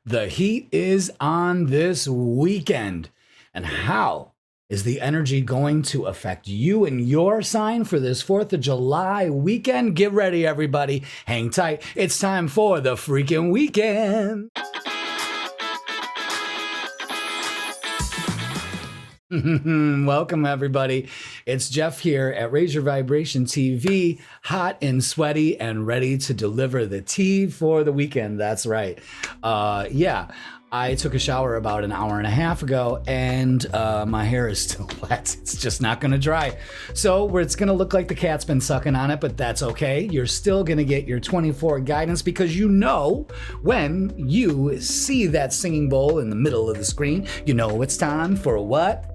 The heat is on this weekend. And how is the energy going to affect you and your sign for this 4th of July weekend? Get ready, everybody. Hang tight. It's time for the freaking weekend. Welcome, everybody. It's Jeff here at Raise Your Vibration TV, hot and sweaty and ready to deliver the tea for the weekend. That's right. I took a shower about an hour and a half ago, and my hair is still wet. It's just not going to dry. So it's going to look like the cat's been sucking on it, but that's okay. You're still going to get your 24 guidance because you know when you see that singing bowl in the middle of the screen, you know it's time for what?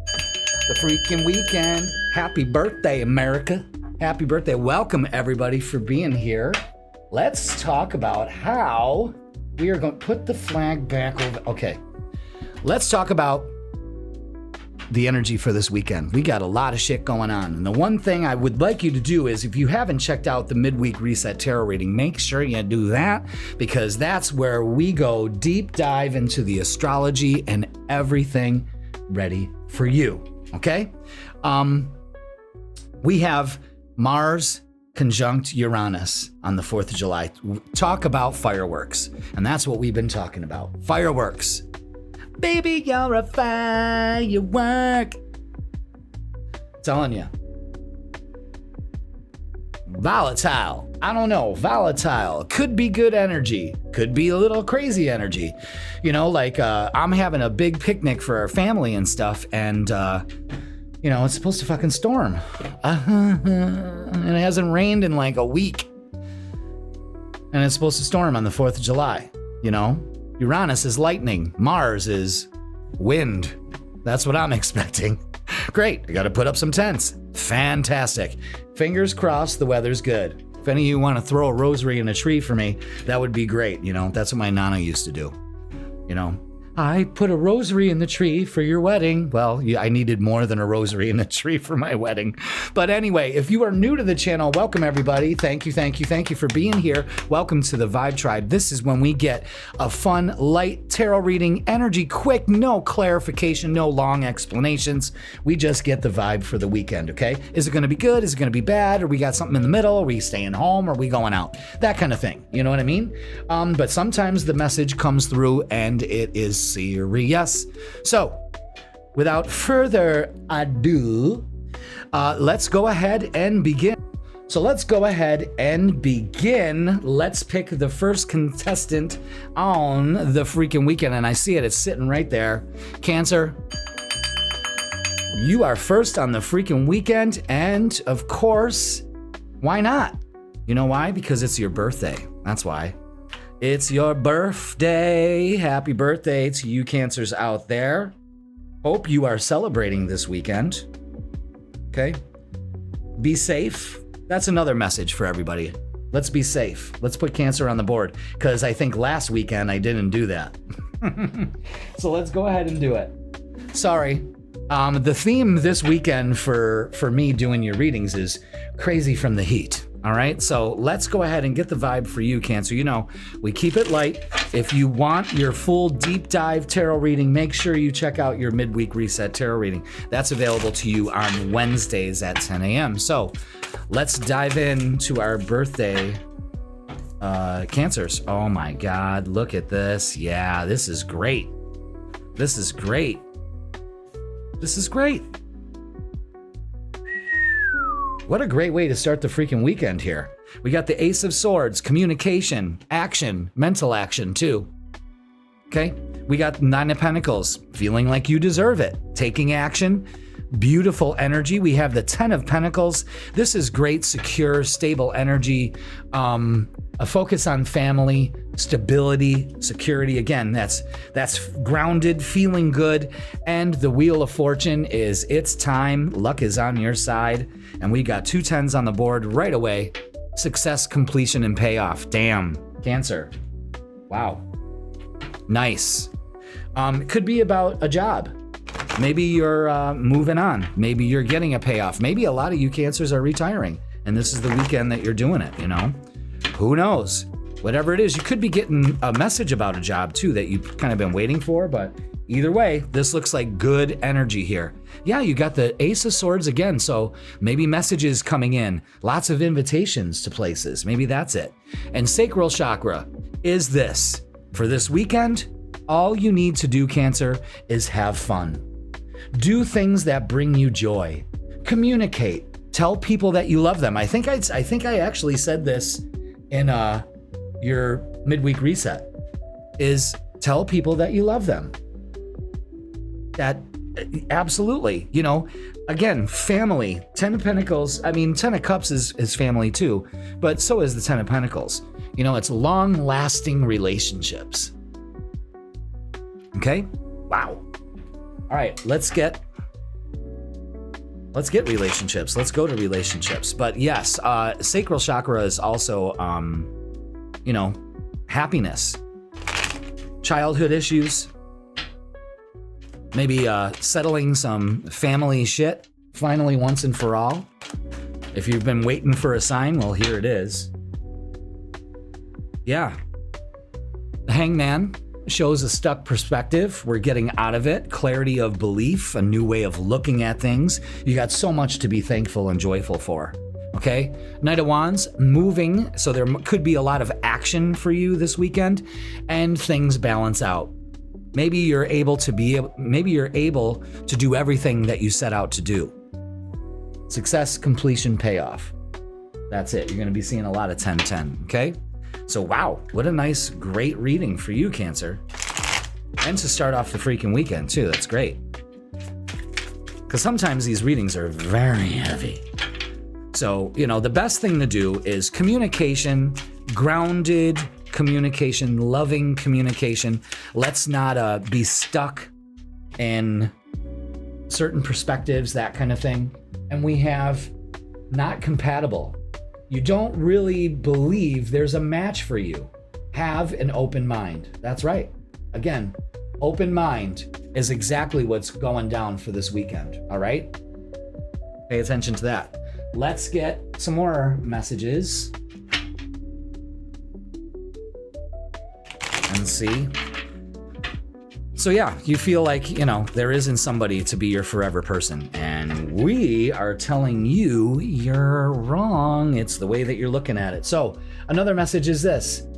The freaking weekend. Happy birthday, America. Happy birthday. Welcome, everybody, for being here. Let's talk about how we are going to put the flag back over. Okay, let's talk about the energy for this weekend. We got a lot of shit going on. And the one thing I would like you to do is, if you haven't checked out the midweek reset tarot reading, make sure you do that, because that's where we go deep dive into the astrology and everything ready for you. Okay? We have Mars conjunct Uranus on the 4th of July. Talk about fireworks. And that's what we've been talking about. Fireworks. Baby, you're a firework. Telling you. Volatile. I don't know. Volatile. Could be good energy. Could be a little crazy energy. You know, like I'm having a big picnic for our family and stuff, and you know, it's supposed to fucking storm. And it hasn't rained in like a week. And it's supposed to storm on the 4th of July, you know? Uranus is lightning. Mars is wind. That's what I'm expecting. Great. I got to put up some tents. Fantastic. Fingers crossed the weather's good. If any of you want to throw a rosary in a tree for me, that would be great. You know, that's what my nana used to do. You know, I put a rosary in the tree for your wedding. Well, I needed more than a rosary in the tree for my wedding. But anyway, if you are new to the channel, welcome, everybody. Thank you for being here. Welcome to the Vibe Tribe. This is when we get a fun, light tarot reading, energy quick, no clarification, no long explanations. We just get the vibe for the weekend, okay? Is it going to be good? Is it going to be bad? Or we got something in the middle? Are we staying home? Are we going out? That kind of thing. You know what I mean? But sometimes the message comes through and it is serious. So, without further ado, let's go ahead and begin. Let's pick the first contestant on the freaking weekend, and I see it. It's sitting right there. Cancer, you are first on the freaking weekend, and of course, why not? You know why? Because it's your birthday. That's why. It's your birthday. Happy birthday to you Cancers out there. Hope you are celebrating this weekend. Okay? Be safe. That's another message for everybody. Let's be safe. Let's put Cancer on the board, because I think last weekend I didn't do that. So let's go ahead and do it. Sorry. The theme this weekend for me doing your readings is crazy from the heat. All right, so let's go ahead and get the vibe for you, Cancer. You know, we keep it light. If you want your full deep dive tarot reading, make sure you check out your midweek reset tarot reading. That's available to you on Wednesdays at 10 a.m. So let's dive into our birthday Cancers. Oh my God, look at this. Yeah, this is great. This is great. This is great. What a great way to start the freaking weekend here. We got the Ace of Swords, communication, action, mental action too. Okay, we got 9 of Pentacles, feeling like you deserve it, taking action, beautiful energy. We have the 10 of Pentacles. This is great, secure, stable energy, a focus on family, stability, security. Again, that's grounded, feeling good. And the Wheel of Fortune is it's time. Luck is on your side. And we got 2 10s on the board right away. Success, completion, and payoff. Damn, Cancer. Wow. Nice. It could be about a job. Maybe you're moving on. Maybe you're getting a payoff. Maybe a lot of you Cancers are retiring, and this is the weekend that you're doing it, you know? Who knows? Whatever it is, you could be getting a message about a job too that you've kind of been waiting for, but either way, this looks like good energy here. Yeah, you got the Ace of Swords again, so maybe messages coming in, lots of invitations to places. Maybe that's it. And sacral chakra is this. For this weekend, all you need to do, Cancer, is have fun. Do things that bring you joy. Communicate. Tell people that you love them. I think I actually said this in your midweek reset, is tell people that you love them. That absolutely, you know, again, family, 10 of Pentacles, I mean, 10 of Cups is family too, but so is the 10 of Pentacles. You know, it's long lasting relationships. Okay. Wow. All right, let's get relationships. Let's go to relationships. But yes, sacral chakra is also, you know, happiness, childhood issues, maybe settling some family shit finally once and for all. If you've been waiting for a sign, well, here it is. Yeah. The Hangman shows a stuck perspective. We're getting out of it. Clarity of belief, a new way of looking at things. You got so much to be thankful and joyful for. Okay? Knight of Wands, moving. So there could be a lot of action for you this weekend, and things balance out. Maybe you're able to do everything that you set out to do. Success, completion, payoff. That's it. You're going to be seeing a lot of 10-10. Okay? So wow, what a nice, great reading for you, Cancer. And to start off the freaking weekend too, that's great. Because sometimes these readings are very heavy. So, you know, the best thing to do is communication, grounded communication, loving communication. Let's not be stuck in certain perspectives, that kind of thing. And we have not compatible. You don't really believe there's a match for you. Have an open mind. That's right. Again, open mind is exactly what's going down for this weekend. All right? Pay attention to that. Let's get some more messages and see. So yeah, you feel like, you know, there isn't somebody to be your forever person, and we are telling you you're wrong. It's the way that you're looking at it. So another message is this: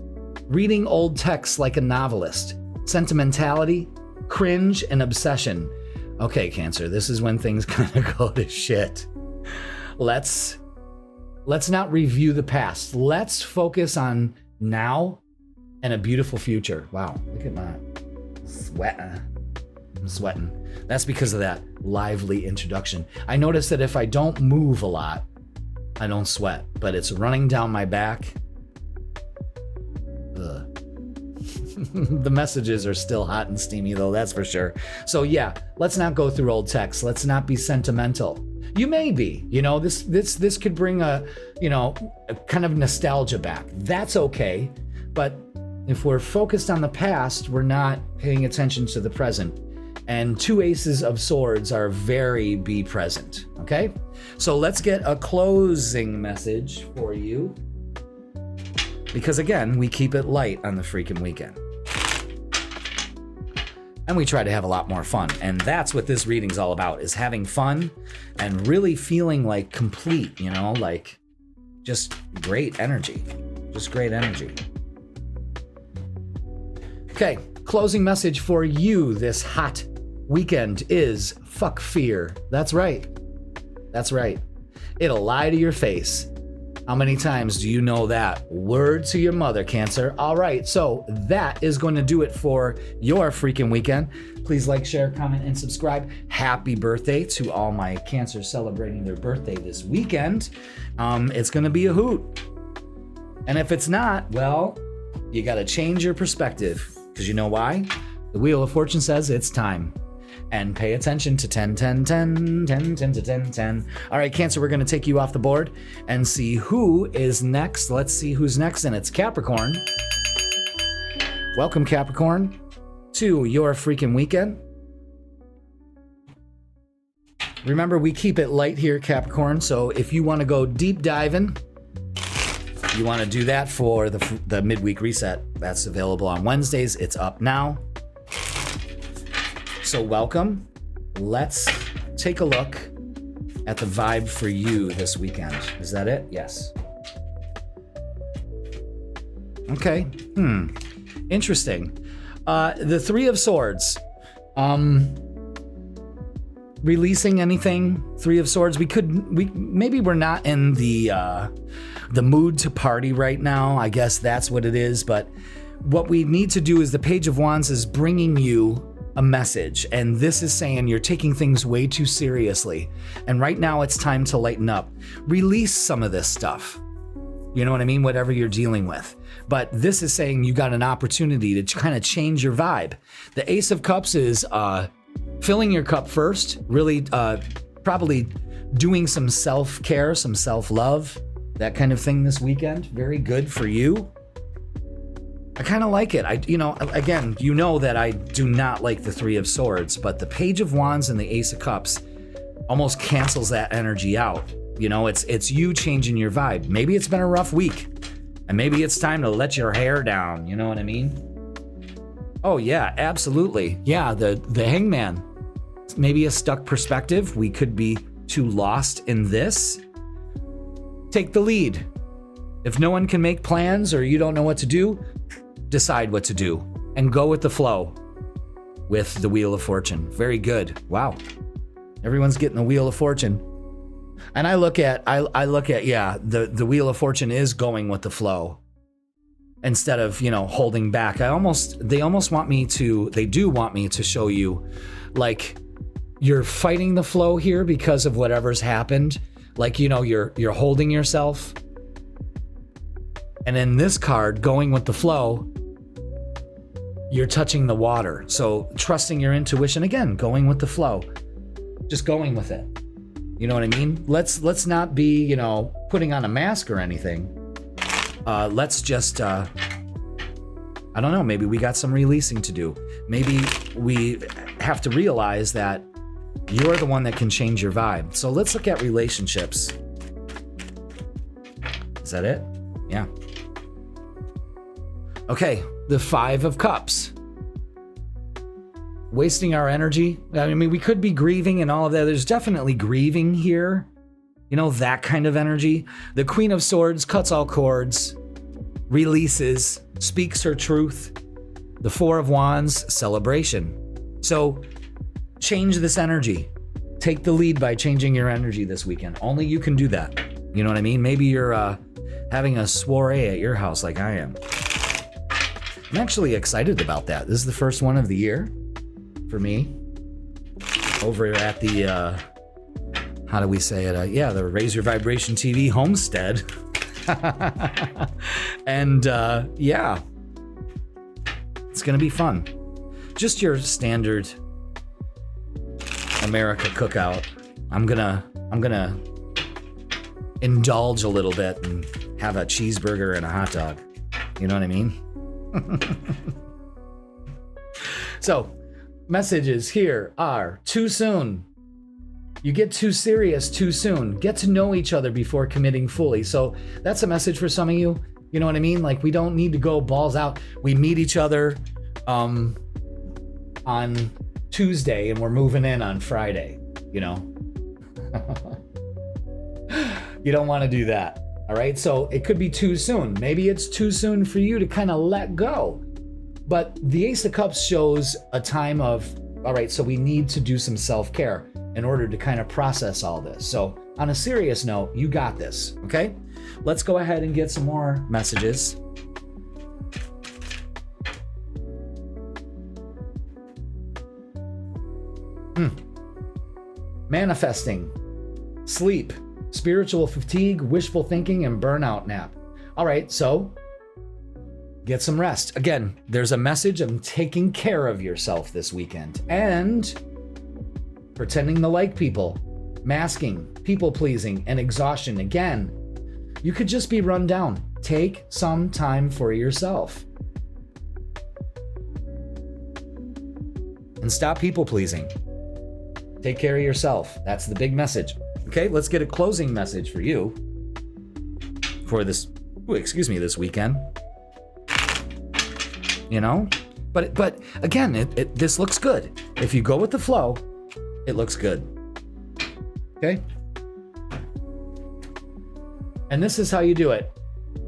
reading old texts like a novelist, sentimentality, cringe, and obsession. Okay, Cancer, this is when things kind of go to shit. Let's not review the past. Let's focus on now and a beautiful future. Wow, look at my sweat. I'm sweating. That's because of that lively introduction. I notice that if I don't move a lot, I don't sweat, but it's running down my back. Ugh. The messages are still hot and steamy though, that's for sure. So yeah, let's not go through old texts. Let's not be sentimental. You may be, you know, this could bring a kind of nostalgia back. That's okay. But if we're focused on the past, we're not paying attention to the present. And two aces of swords are very be present, okay? So let's get a closing message for you. Because again, we keep it light on the freaking weekend. And we try to have a lot more fun. And that's what this reading's all about, is having fun and really feeling like complete, you know, like just great energy. Just great energy. Okay, closing message for you this hot weekend is fuck fear. That's right. That's right. It'll lie to your face. How many times do you know that? Word to your mother, Cancer. All right, so that is going to do it for your freaking weekend. Please like, share, comment, and subscribe. Happy birthday to all my Cancers celebrating their birthday this weekend. It's going to be a hoot. And if it's not, well, you got to change your perspective. Because you know why? The Wheel of Fortune says it's time. And pay attention to 10, 10, 10, 10, 10 to 10, 10. All right, Cancer, we're going to take you off the board and see who is next. Let's see who's next, and it's Capricorn. Welcome, Capricorn, to your freaking weekend. Remember, we keep it light here, Capricorn, so if you want to go deep diving, you want to do that for the midweek reset, that's available on Wednesdays. It's up now. So welcome. Let's take a look at the vibe for you this weekend. Is that it? Yes. Okay. Interesting. The Three of Swords. Releasing anything? Three of Swords. Maybe we're not in the mood to party right now. I guess that's what it is. But what we need to do is the Page of Wands is bringing you a message, and this is saying you're taking things way too seriously, and right now it's time to lighten up. Release some of this stuff, you know what I mean, whatever you're dealing with. But this is saying you got an opportunity to kind of change your vibe. The Ace of Cups is filling your cup first, really probably doing some self-care, some self-love, that kind of thing this weekend. Very good for you. I kind of like it. Again, you know that I do not like the Three of Swords, but the Page of Wands and the Ace of Cups almost cancels that energy out. You know, it's you changing your vibe. Maybe it's been a rough week, and maybe it's time to let your hair down. You know what I mean? Oh yeah, absolutely. Yeah, the Hangman. Maybe a stuck perspective. We could be too lost in this. Take the lead. If no one can make plans or you don't know what to do, decide what to do and go with the flow with the Wheel of Fortune. Very good. Wow. Everyone's getting the Wheel of Fortune. And I look at, yeah, the Wheel of Fortune is going with the flow instead of, holding back. They do want me to show you, like, you're fighting the flow here because of whatever's happened. Like, you're holding yourself. And in this card, going with the flow, you're touching the water. So trusting your intuition, again, going with the flow, just going with it. You know what I mean? Let's not be, putting on a mask or anything. Let's just, I don't know, maybe we got some releasing to do. Maybe we have to realize that you're the one that can change your vibe. So let's look at relationships. Is that it? Yeah. Okay, the Five of Cups. Wasting our energy. I mean, we could be grieving and all of that. There's definitely grieving here. That kind of energy. The Queen of Swords cuts all cords, releases, speaks her truth. The Four of Wands, celebration. So change this energy. Take the lead by changing your energy this weekend. Only you can do that. You know what I mean? Maybe you're having a soiree at your house like I am. I'm actually excited about that. This is the first one of the year for me. Over at the, how do we say it? The Raise Your Vibration TV homestead. And yeah, it's gonna be fun. Just your standard America cookout. I'm gonna indulge a little bit and have a cheeseburger and a hot dog. You know what I mean? So, messages here are too soon. You get too serious too soon. Get to know each other before committing fully. So that's a message for some of you. You know what I mean? Like, we don't need to go balls out. We meet each other on Tuesday and we're moving in on Friday, You don't want to do that. All right, so it could be too soon. Maybe it's too soon for you to kind of let go. But the Ace of Cups shows a time of, all right, so we need to do some self-care in order to kind of process all this. So on a serious note, you got this, okay? Let's go ahead and get some more messages. Manifesting, sleep, spiritual fatigue, wishful thinking, and burnout nap. All right, so get some rest. Again, there's a message of taking care of yourself this weekend and pretending to like people, masking, people pleasing, and exhaustion. Again, you could just be run down. Take some time for yourself. And stop people pleasing. Take care of yourself. That's the big message. Okay, let's get a closing message for you for this excuse me, this weekend. You know? But again, this looks good. If you go with the flow, it looks good. Okay? And this is how you do it.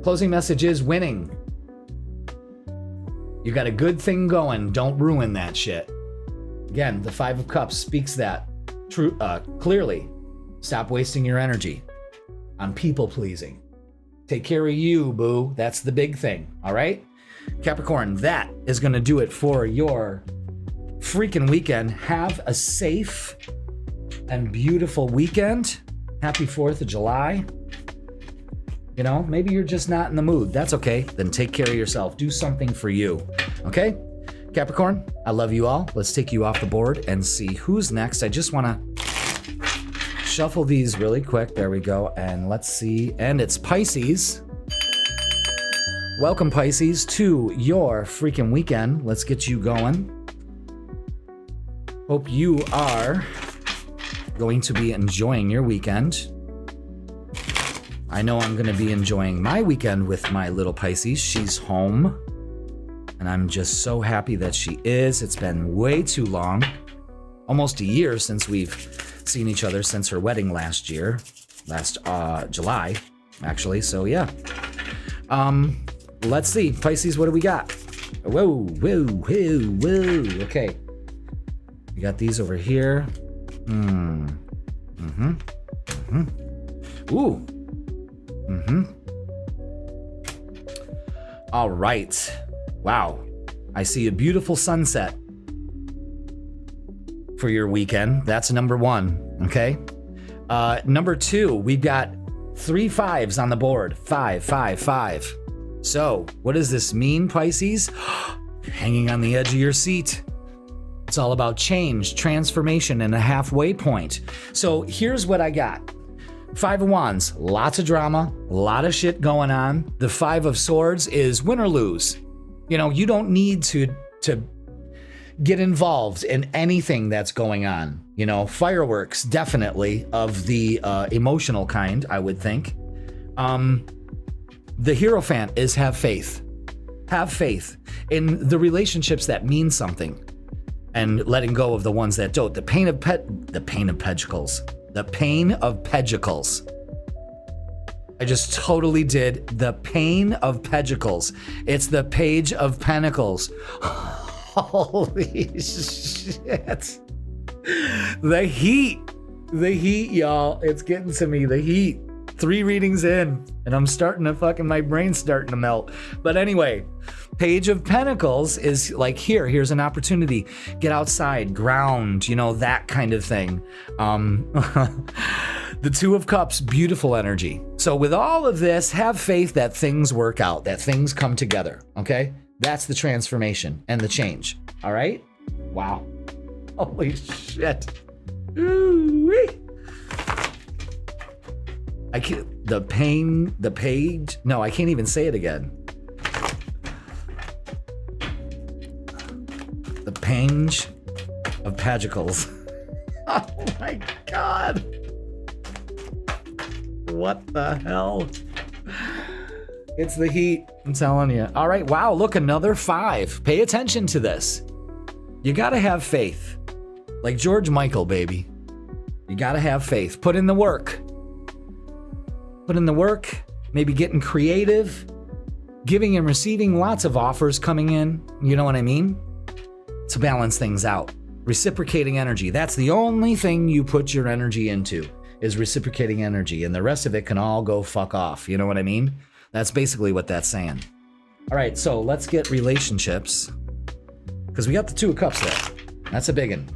Closing message is winning. You got a good thing going. Don't ruin that shit. Again, the Five of Cups speaks that clearly. Stop wasting your energy on people pleasing. Take care of you, boo. That's the big thing. All right? Capricorn, that is going to do it for your freaking weekend. Have a safe and beautiful weekend. Happy 4th of July. You know, maybe you're just not in the mood. That's okay. Then take care of yourself. Do something for you. Okay? Capricorn, I love you all. Let's take you off the board and see who's next. I just want to shuffle these really quick. There we go. And let's see. And it's Pisces. Welcome, Pisces, to your freaking weekend. Let's get you going. Hope you are going to be enjoying your weekend. I know I'm going to be enjoying my weekend with my little Pisces. She's home, and I'm just so happy that she is. It's been way too long, almost a year since we've seen each other since her wedding last July, actually. So yeah. Let's see, Pisces, what do we got? Whoa, whoa, whoa, whoa. Okay. We got these over here. Ooh. All right. Wow. I see a beautiful sunset for your weekend. That's number 1. Okay. Number 2, we've got 3 5s on the board. 5, 5, 5. So, what does this mean, Pisces? Hanging on the edge of your seat. It's all about change, transformation, and a halfway point. So, here's what I got. 5 of Wands, lots of drama, a lot of shit going on. The 5 of Swords is win or lose. You know, you don't need to get involved in anything that's going on. You know, fireworks, definitely, of the emotional kind, I would think. The Hierophant is have faith. Have faith in the relationships that mean something and letting go of the ones that don't. The pain of Pentacles. The Pain of Pentacles. I just totally did the Pain of Pentacles. It's the Page of Pentacles. Holy shit. The heat, y'all. It's getting to me, the heat. 3 readings in, and I'm starting to my brain's starting to melt. But anyway, Page of Pentacles is like, here's an opportunity. Get outside, ground, you know, that kind of thing. The 2 of Cups, beautiful energy. So with all of this, have faith that things work out, that things come together, okay? That's the transformation and the change, all right? Wow. Holy shit. Ooh-wee. I can't even say it again. The Page of Pentacles. Oh my God. What the hell? It's the heat, I'm telling you. All right, wow, look, another 5. Pay attention to this. You gotta have faith. Like George Michael, baby. You gotta have faith. Put in the work. Maybe getting creative, giving and receiving lots of offers coming in, you know what I mean? To balance things out. Reciprocating energy. That's the only thing you put your energy into, is reciprocating energy, and the rest of it can all go fuck off, you know what I mean? That's basically what that's saying. All right, so let's get relationships, because we got the 2 of Cups there. That's a big one.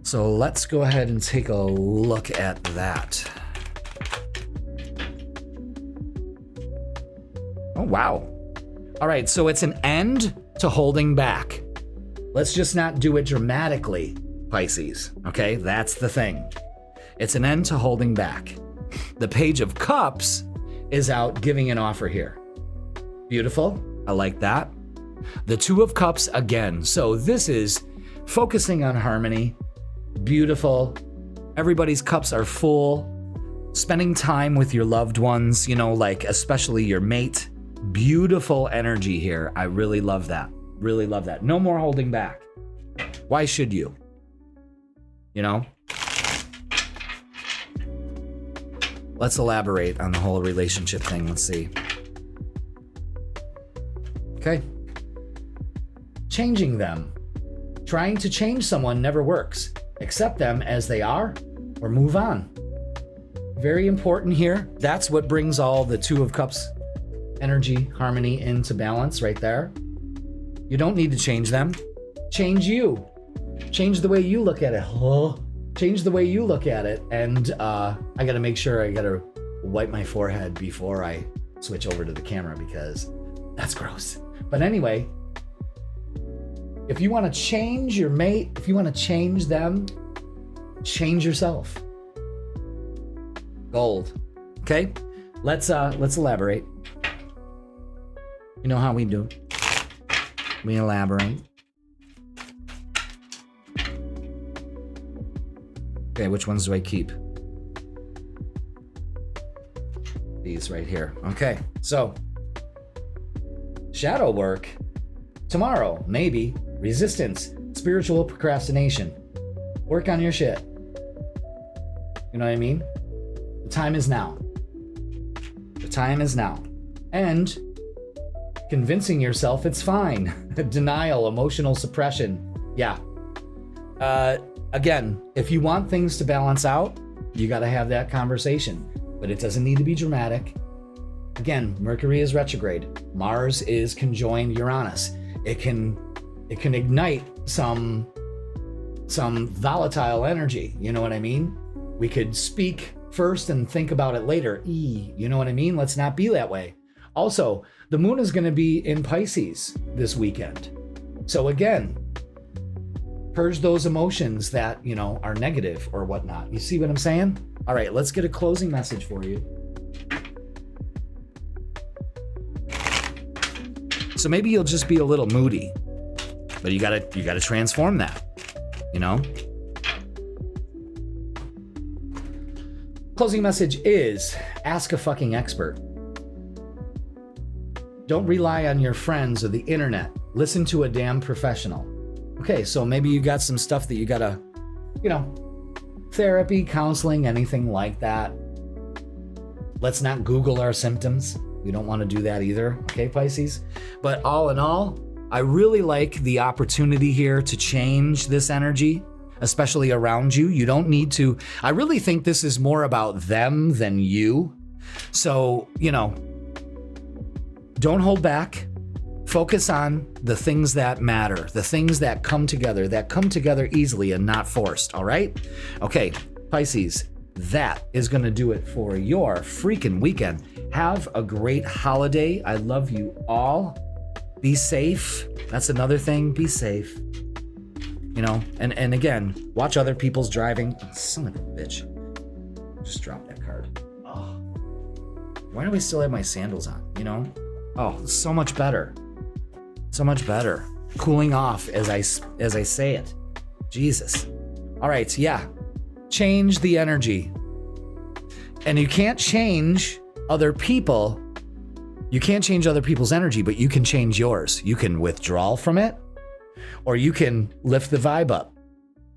So let's go ahead and take a look at that. Oh, wow. All right, so it's an end to holding back. Let's just not do it dramatically, Pisces, okay? That's the thing. It's an end to holding back. The Page of Cups is out giving an offer here. Beautiful. I like that. The 2 of Cups again. So this is focusing on harmony. Beautiful. Everybody's cups are full. spending time with your loved ones, you know, like especially your mate. Beautiful energy here. I really love that. Really love that. No more holding back. Why should you? You know? Let's elaborate on the whole relationship thing. Let's see. Okay. Changing them. Trying to change someone never works. Accept them as they are or move on. Very important here. That's what brings all the Two of Cups energy, harmony into balance right there. You don't need to change them. Change you. Change the way you look at it. Change the way you look at it. And I got to make sure I got to wipe my forehead before I switch over to the camera because that's gross. But anyway, if you want to change your mate, if you want to change them, change yourself. Gold. Okay? Let's elaborate. You know how we do. We elaborate. Okay, which ones do I keep? These right here. Okay, so shadow work. Tomorrow, maybe. Resistance. Spiritual procrastination. Work on your shit. You know what I mean? The time is now. The time is now. And convincing yourself it's fine. Denial, emotional suppression. Yeah. Again, if you want things to balance out, you got to have that conversation. But it doesn't need to be dramatic. Again, Mercury is retrograde. Mars is conjoined Uranus. It can ignite some volatile energy. You know what I mean? We could speak first and think about it later. You know what I mean? Let's not be that way. Also, the moon is going to be in Pisces this weekend. So again, purge those emotions that, you know, are negative or whatnot. You see what I'm saying? All right, let's get a closing message for you. So maybe you'll just be a little moody, but you gotta transform that, you know? Closing message is ask a fucking expert. Don't rely on your friends or the internet. Listen to a damn professional. Okay, so maybe you got some stuff that you gotta, you know, therapy, counseling, anything like that. Let's not Google our symptoms. We don't want to do that either. Okay, Pisces? But all in all, I really like the opportunity here to change this energy, especially around you. You don't need to. I really think this is more about them than you. So, you know, don't hold back. Focus on the things that matter, the things that come together easily and not forced, all right? Okay, Pisces, that is going to do it for your freaking weekend. Have a great holiday. I love you all. Be safe. That's another thing. Be safe. You know, and again, watch other people's driving. Son of a bitch. Just drop that card. Oh. Why do we still have my sandals on, you know? Oh, it's so much better. So much better. Cooling off as I say it. Jesus. All right, yeah. Change the energy. And you can't change other people. You can't change other people's energy, but you can change yours. You can withdraw from it, or you can lift the vibe up.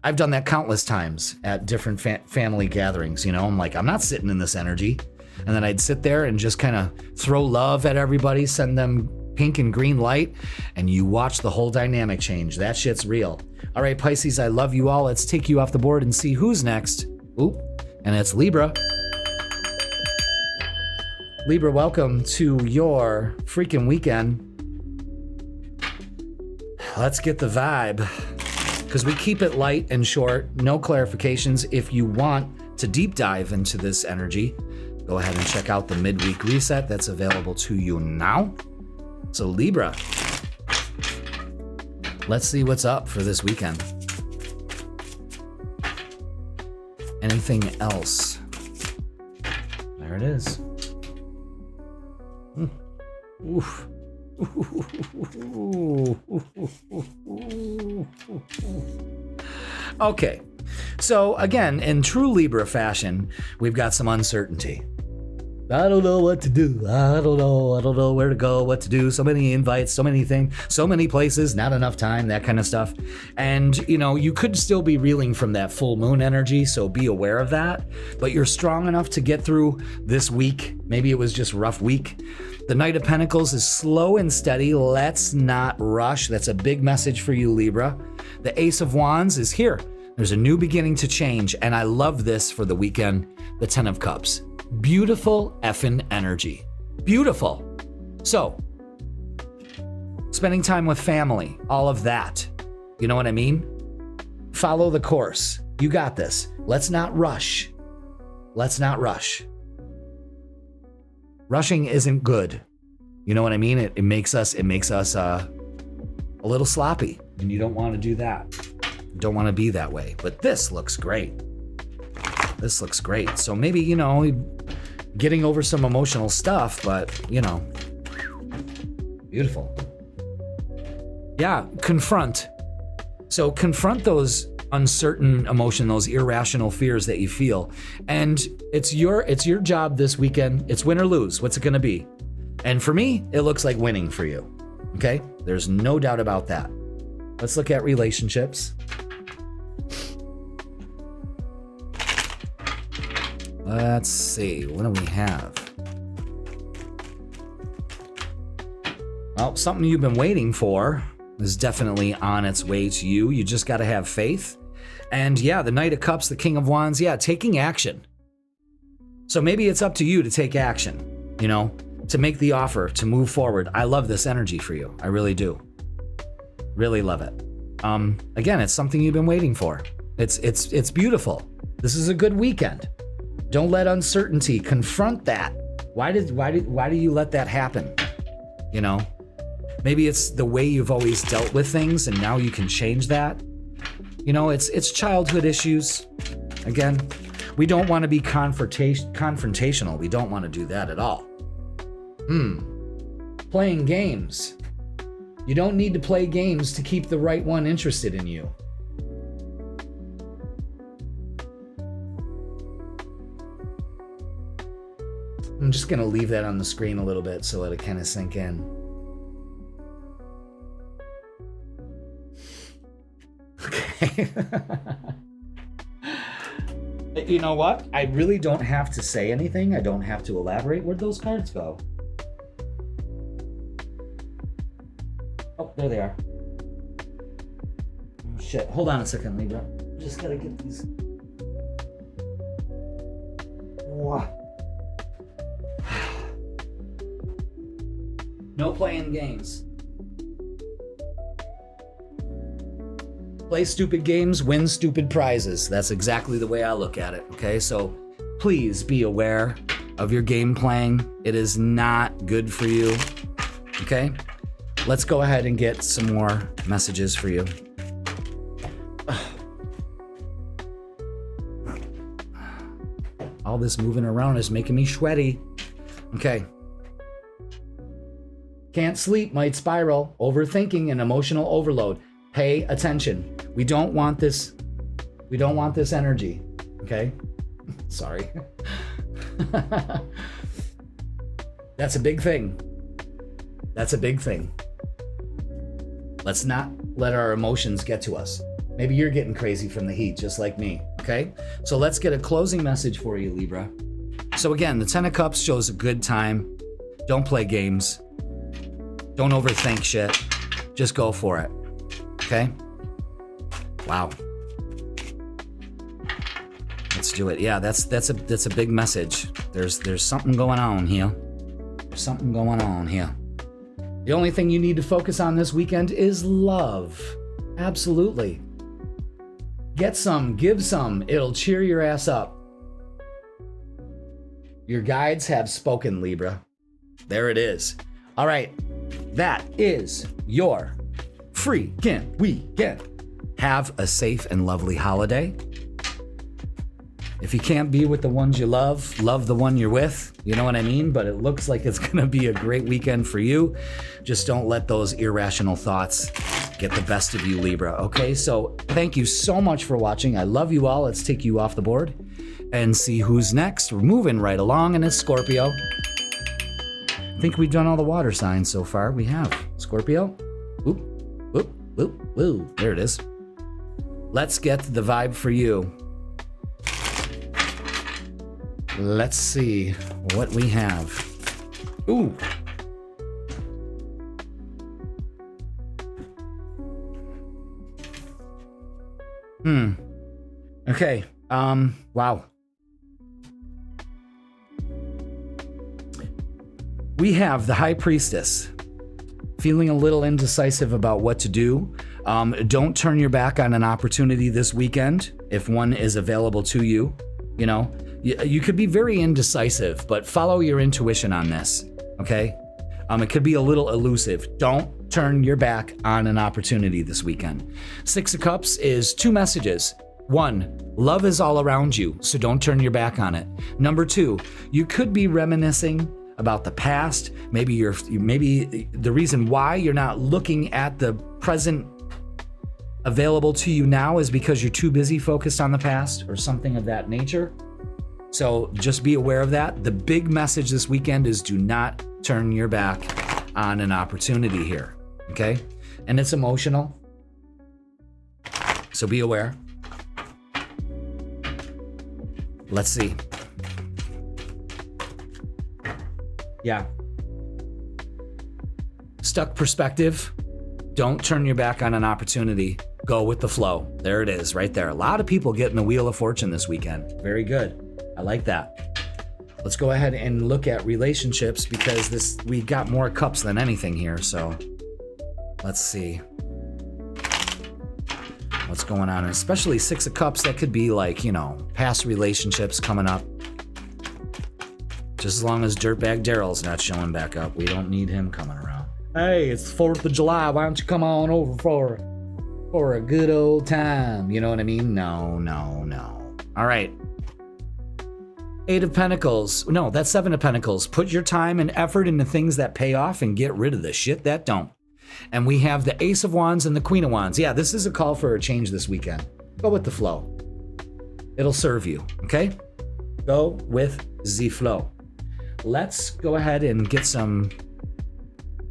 I've done that countless times at different family gatherings. You know, I'm like, I'm not sitting in this energy. And then I'd sit there and just kind of throw love at everybody, send them pink and green light, and you watch the whole dynamic change. That shit's real. All right, Pisces, I love you all. Let's take you off the board and see who's next. Oop, and it's Libra. Libra, welcome to your freaking weekend. Let's get the vibe, because we keep it light and short, no clarifications. If you want to deep dive into this energy, go ahead and check out the midweek reset that's available to you now. So Libra, let's see what's up for this weekend. Anything else? There it is. Oof. Okay, So again, in true Libra fashion, we've got some uncertainty. I don't know what to do. I don't know where to go, what to do. So many invites, so many things, so many places, not enough time, that kind of stuff. And, you know, you could still be reeling from that full moon energy, so be aware of that. But you're strong enough to get through this week. Maybe it was just a rough week. The Knight of Pentacles is slow and steady. Let's not rush. That's a big message for you, Libra. The Ace of Wands is here. There's a new beginning to change, and I love this for the weekend. The Ten of Cups. Beautiful effing energy. Beautiful. So, spending time with family, all of that. You know what I mean? Follow the course. You got this. Let's not rush. Let's not rush. Rushing isn't good. You know what I mean? It makes us a little sloppy, and you don't want to do that. You don't want to be that way. But this looks great. This looks great. So maybe, you know, getting over some emotional stuff, but, you know, beautiful. Yeah, confront. So confront those uncertain emotion, those irrational fears that you feel. And it's your job this weekend. It's win or lose. What's it going to be? And for me, it looks like winning for you. Okay? There's no doubt about that. Let's look at relationships. Let's see, what do we have? Well, something you've been waiting for is definitely on its way to you. You just got to have faith. And yeah, the Knight of Cups, the King of Wands, yeah, taking action. So maybe it's up to you to take action, you know, to make the offer, to move forward. I love this energy for you. I really do. Really love it. Again, it's something you've been waiting for. It's beautiful. This is a good weekend. Don't let uncertainty confront that. Why do you let that happen? You know, maybe it's the way you've always dealt with things and now you can change that. You know, it's childhood issues. Again, we don't want to be confrontational. We don't want to do that at all. Playing games. You don't need to play games to keep the right one interested in you. I'm just going to leave that on the screen a little bit so it'll kind of sink in. Okay. You know what? I really don't have to say anything. I don't have to elaborate. Where'd those cards go? Oh, there they are. Oh, shit. Hold on a second, Libra. Just got to get these. Wow. No playing games. Play stupid games, win stupid prizes. That's exactly the way I look at it, okay? So please be aware of your game playing. It is not good for you, okay? Let's go ahead and get some more messages for you. All this moving around is making me sweaty. Okay. Can't sleep, might spiral, overthinking and emotional overload. Pay attention. We don't want this energy, okay? Sorry. That's a big thing. That's a big thing. Let's not let our emotions get to us. Maybe you're getting crazy from the heat, just like me, okay? So let's get a closing message for you, Libra. So again, the Ten of Cups shows a good time. Don't play games. Don't overthink shit. Just go for it. Okay? Wow. Let's do it. Yeah, that's a big message. There's something going on here. There's something going on here. The only thing you need to focus on this weekend is love. Absolutely. Get some, give some. It'll cheer your ass up. Your guides have spoken, Libra. There it is. All right. That is your freaking weekend. Have a safe and lovely holiday. If you can't be with the ones you love, love the one you're with. You know what I mean? But it looks like it's going to be a great weekend for you. Just don't let those irrational thoughts get the best of you, Libra. Okay, so thank you so much for watching. I love you all. Let's take you off the board and see who's next. We're moving right along, and it's Scorpio. I think we've done all the water signs so far. We have Scorpio. Whoop, whoop, whoop, whoop. There it is. Let's get the vibe for you. Let's see what we have. Ooh. Okay. Wow. We have the High Priestess. Feeling a little indecisive about what to do. Don't turn your back on an opportunity this weekend if one is available to you. You know, you could be very indecisive, but follow your intuition on this, okay? It could be a little elusive. Don't turn your back on an opportunity this weekend. Six of Cups is two messages. One, love is all around you, so don't turn your back on it. Number two, you could be reminiscing about the past. Maybe the reason why you're not looking at the present available to you now is because you're too busy focused on the past or something of that nature. So just be aware of that. The big message this weekend is do not turn your back on an opportunity here, okay? And it's emotional, so be aware. Let's see. Yeah. Stuck perspective. Don't turn your back on an opportunity. Go with the flow. There it is, right there. A lot of people getting the Wheel of Fortune this weekend. Very good. I like that. Let's go ahead and look at relationships because we got more cups than anything here. So let's see what's going on. And especially Six of Cups, that could be like, you know, past relationships coming up. Just as long as Dirtbag Daryl's not showing back up, we don't need him coming around. Hey, it's 4th of July. Why don't you come on over for a good old time? You know what I mean? No. All right. 8 of Pentacles. No, that's 7 of Pentacles. Put your time and effort into things that pay off and get rid of the shit that don't. And we have the Ace of Wands and the Queen of Wands. Yeah, this is a call for a change this weekend. Go with the flow. It'll serve you, okay? Go with the flow. Let's go ahead and get some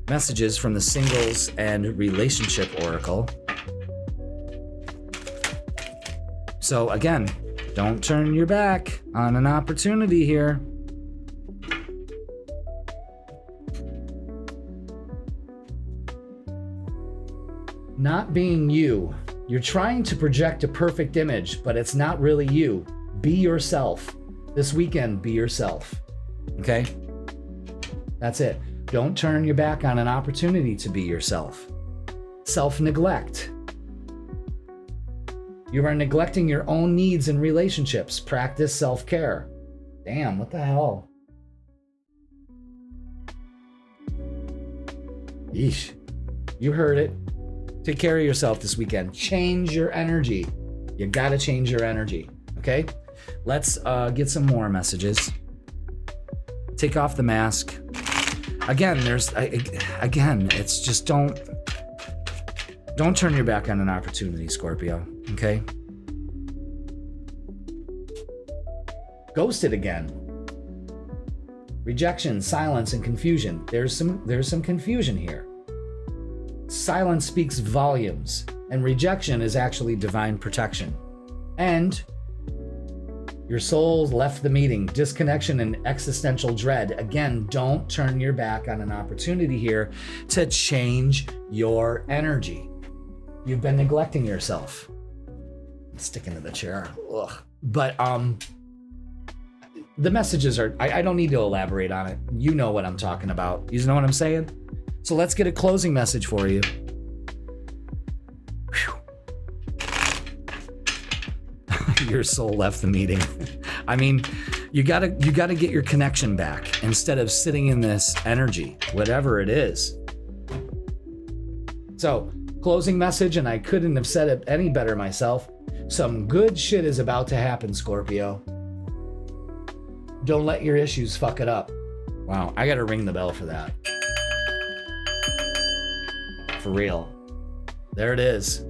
messages from the Singles and Relationship Oracle. So again, don't turn your back on an opportunity here. Not being you. You're trying to project a perfect image, but it's not really you. Be yourself. This weekend, be yourself. Okay? That's it. Don't turn your back on an opportunity to be yourself. Self-neglect. You are neglecting your own needs and relationships. Practice self-care. Damn, what the hell? Yeesh. You heard it. Take care of yourself this weekend. Change your energy. You gotta change your energy. Okay? Let's get some more messages. Take off the mask. Again, it's just don't turn your back on an opportunity, Scorpio, okay? Ghosted again. Rejection, silence, and confusion. There's some confusion here. Silence speaks volumes, and rejection is actually divine protection. And your soul left the meeting. Disconnection and existential dread. Again, don't turn your back on an opportunity here to change your energy. You've been neglecting yourself. I'm sticking to the chair. Ugh. But the messages are, I don't need to elaborate on it. You know what I'm talking about. You know what I'm saying? So let's get a closing message for you. Your soul left the meeting. I mean, you gotta get your connection back instead of sitting in this energy, whatever it is. So, closing message, and I couldn't have said it any better myself. Some good shit is about to happen, Scorpio. Don't let your issues fuck it up. Wow, I gotta ring the bell for that. For real. There it is.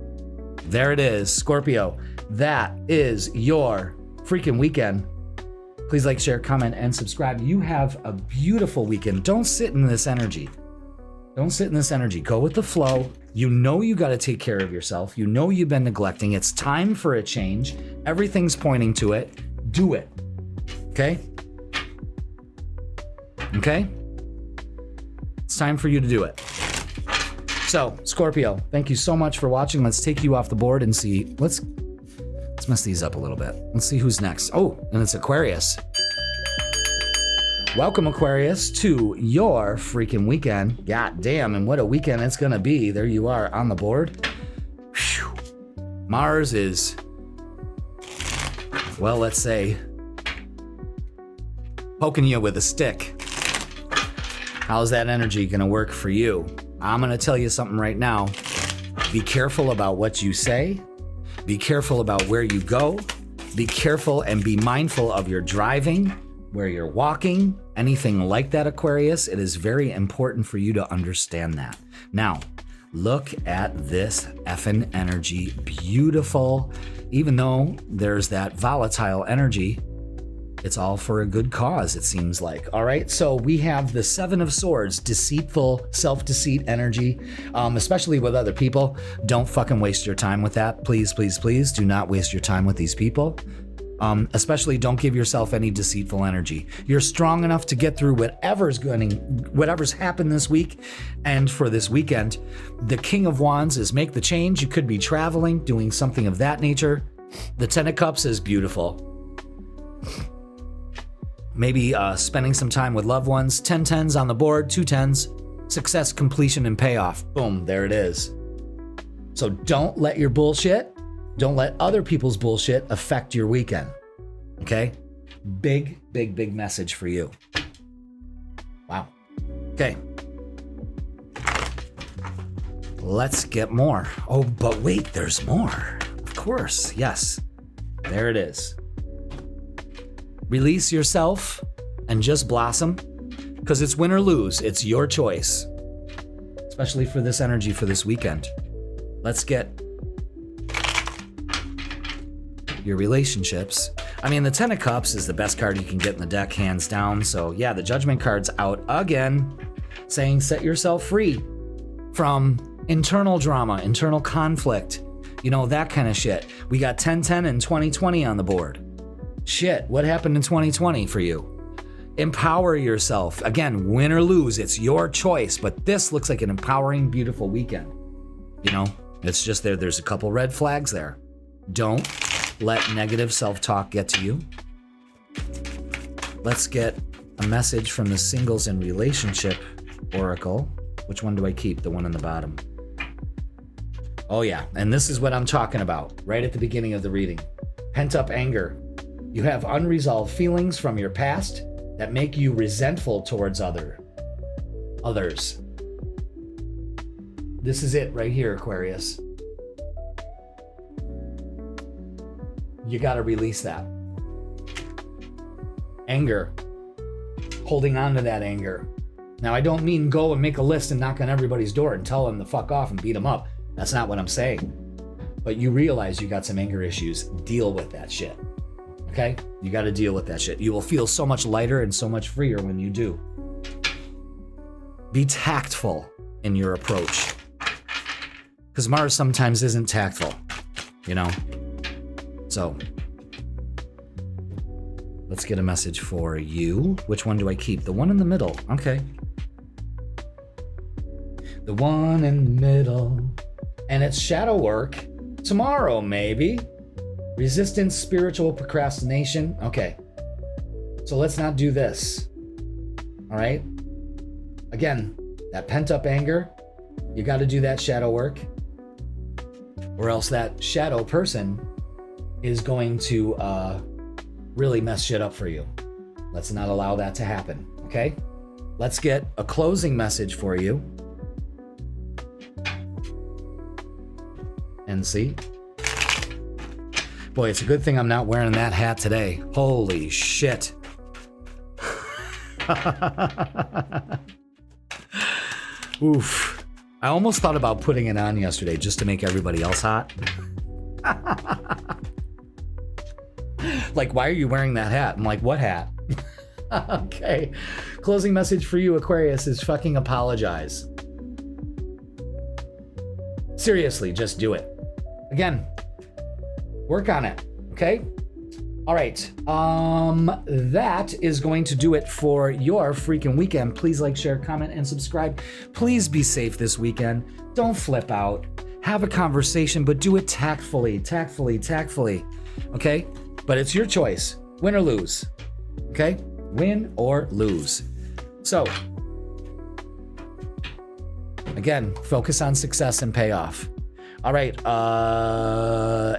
There it is. Scorpio, that is your freaking weekend. Please like, share, comment, and subscribe. You have a beautiful weekend. Don't sit in this energy. Don't sit in this energy. Go with the flow. You know you got to take care of yourself. You know you've been neglecting. It's time for a change. Everything's pointing to it. Do it. Okay? Okay? It's time for you to do it. So, Scorpio, thank you so much for watching. Let's take you off the board and see. Let's mess these up a little bit. Let's see who's next. Oh, and it's Aquarius. Welcome, Aquarius, to your freaking weekend. God damn, and what a weekend it's gonna be. There you are on the board. Whew. Mars is, well, let's say, poking you with a stick. How's that energy gonna work for you? I'm gonna tell you something right now. Be careful about what you say. Be careful about where you go. Be careful and be mindful of your driving, where you're walking, anything like that, Aquarius. It is very important for you to understand that. Now, look at this effing energy. Beautiful. Even though there's that volatile energy, it's all for a good cause, it seems like. All right, so we have the Seven of Swords, deceitful, self-deceit energy, especially with other people. Don't fucking waste your time with that. Please, please, please do not waste your time with these people. Especially don't give yourself any deceitful energy. You're strong enough to get through whatever's happened this week and for this weekend. The King of Wands is make the change. You could be traveling, doing something of that nature. The Ten of Cups is beautiful. Maybe spending some time with loved ones. 10 tens on the board, 2 tens. Success, completion, and payoff. Boom, there it is. So don't let your bullshit, don't let other people's bullshit affect your weekend. Okay? Big, big, big message for you. Wow. Okay. Let's get more. Oh, but wait, there's more. Of course, yes. There it is. Release yourself and just blossom, because it's win or lose. It's your choice, especially for this energy for this weekend. Let's get your relationships. I mean, the Ten of Cups is the best card you can get in the deck, hands down. So yeah, the Judgment card's out again, saying set yourself free from internal drama, internal conflict, you know, that kind of shit. We got 10-10 and 20-20 on the board. Shit, what happened in 2020 for you? Empower yourself. Again, win or lose, it's your choice, but this looks like an empowering, beautiful weekend. You know, it's just there's a couple red flags there. Don't let negative self-talk get to you. Let's get a message from the Singles and Relationship Oracle. Which one do I keep? The one on the bottom. Oh yeah, and this is what I'm talking about right at the beginning of the reading. Pent-up anger. You have unresolved feelings from your past that make you resentful towards others. This is it right here, Aquarius. You got to release that. Anger. Holding on to that anger. Now, I don't mean go and make a list and knock on everybody's door and tell them to fuck off and beat them up. That's not what I'm saying. But you realize you got some anger issues. Deal with that shit. Okay? You got to deal with that shit. You will feel so much lighter and so much freer when you do. Be tactful in your approach. Because Mars sometimes isn't tactful, you know? So, let's get a message for you. Which one do I keep? The one in the middle. Okay. The one in the middle. And it's shadow work. Tomorrow, maybe. Resistance, spiritual procrastination. Okay. So let's not do this. All right? Again, that pent-up anger, you got to do that shadow work. Or else that shadow person is going to really mess shit up for you. Let's not allow that to happen. Okay? Let's get a closing message for you. And see? Boy, it's a good thing I'm not wearing that hat today. Holy shit. Oof. I almost thought about putting it on yesterday just to make everybody else hot. Like, why are you wearing that hat? I'm like, what hat? Okay. Closing message for you, Aquarius, is fucking apologize. Seriously, just do it. Again, work on it, okay? All right, that is going to do it for your freaking weekend. Please like, share, comment, and subscribe. Please be safe this weekend. Don't flip out. Have a conversation, but do it tactfully, okay? But it's your choice, win or lose, okay? Win or lose. So, again, focus on success and payoff. All right,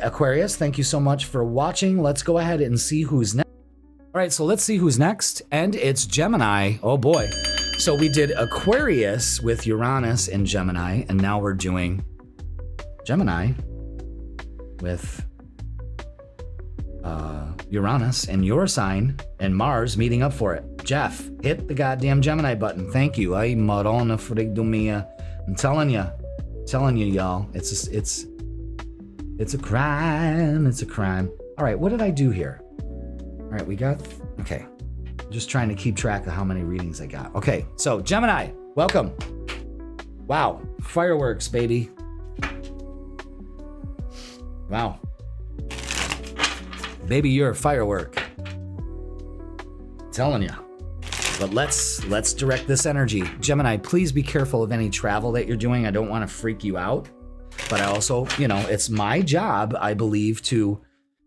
Aquarius, thank you so much for watching. Let's go ahead and see who's next. All right, so let's see who's next, and it's Gemini. Oh boy. So we did Aquarius with Uranus and Gemini, and now we're doing Gemini with Uranus and your sign and Mars meeting up for it. Jeff, hit the goddamn Gemini button. Thank you. Ay, marona frig mia. I'm telling you, y'all, it's a crime. It's a crime. All right, what did I do here? All right, we got, okay. Just trying to keep track of how many readings I got. Okay, so Gemini, welcome. Wow, fireworks, baby. Wow. Baby, you're a firework. Telling you. But let's direct this energy. Gemini, please be careful of any travel that you're doing. I don't want to freak you out. But I also, it's my job, I believe, to,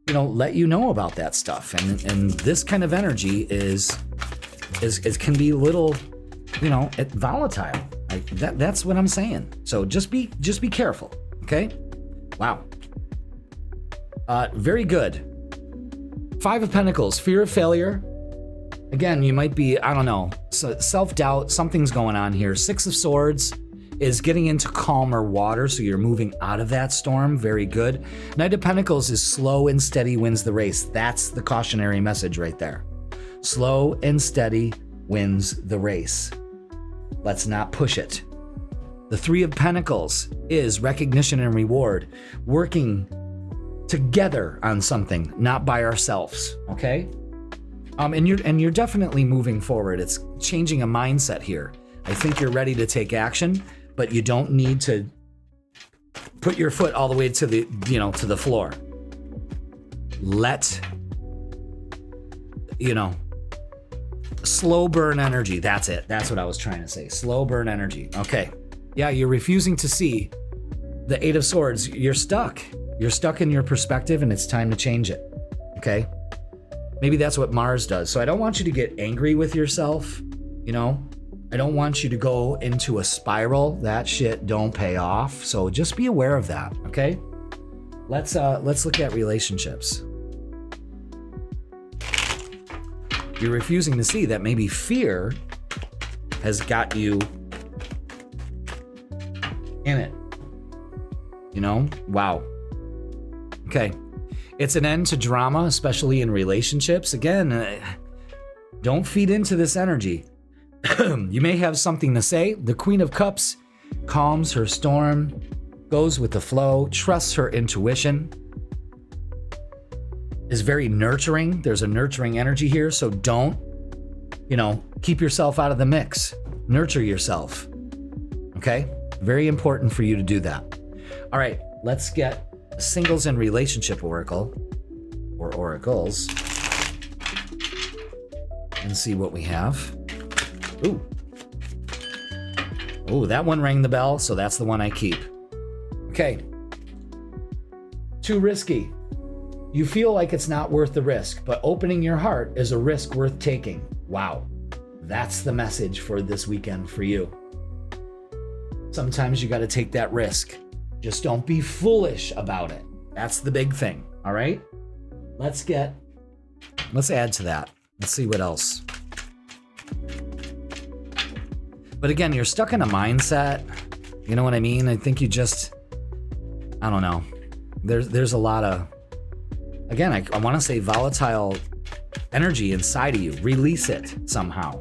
let you know about that stuff. And this kind of energy is can be a little, volatile. That's what I'm saying. So just be careful, okay? Wow. Very good. 5 of Pentacles, fear of failure. Again, you might be, I don't know, self-doubt, something's going on here. 6 of Swords is getting into calmer water, so you're moving out of that storm. Very good. Knight of Pentacles is slow and steady wins the race. That's the cautionary message right there. Slow and steady wins the race. Let's not push it. The 3 of Pentacles is recognition and reward. Working together on something, not by ourselves, okay? And you're definitely moving forward. It's changing a mindset here. I think you're ready to take action, but you don't need to put your foot all the way to the, to the floor. Let, slow burn energy. That's it. That's what I was trying to say. Slow burn energy. Okay. Yeah, you're refusing to see the 8 of Swords. You're stuck. You're stuck in your perspective, and it's time to change it. Okay? Maybe that's what Mars does. So I don't want you to get angry with yourself, I don't want you to go into a spiral. That shit don't pay off. So just be aware of that, okay? Let's look at relationships. You're refusing to see that maybe fear has got you in it. Wow. Okay. It's an end to drama, especially in relationships. Again, don't feed into this energy. You may have something to say. The Queen of Cups calms her storm, goes with the flow, trusts her intuition, is very nurturing. There's a nurturing energy here, so don't, keep yourself out of the mix. Nurture yourself, okay? Very important for you to do that. All right, let's get Singles and Relationship Oracle, or oracles, and see what we have. Ooh. Ooh, that one rang the bell, so that's the one I keep. Okay. Too risky. You feel like it's not worth the risk, but opening your heart is a risk worth taking. Wow. That's the message for this weekend for you. Sometimes you got to take that risk. Just don't be foolish about it. That's the big thing, all right? Let's add to that. Let's see what else. But again, you're stuck in a mindset. You know what I mean? I think you just, I don't know. There's a lot of, again, I want to say volatile energy inside of you. Release it somehow.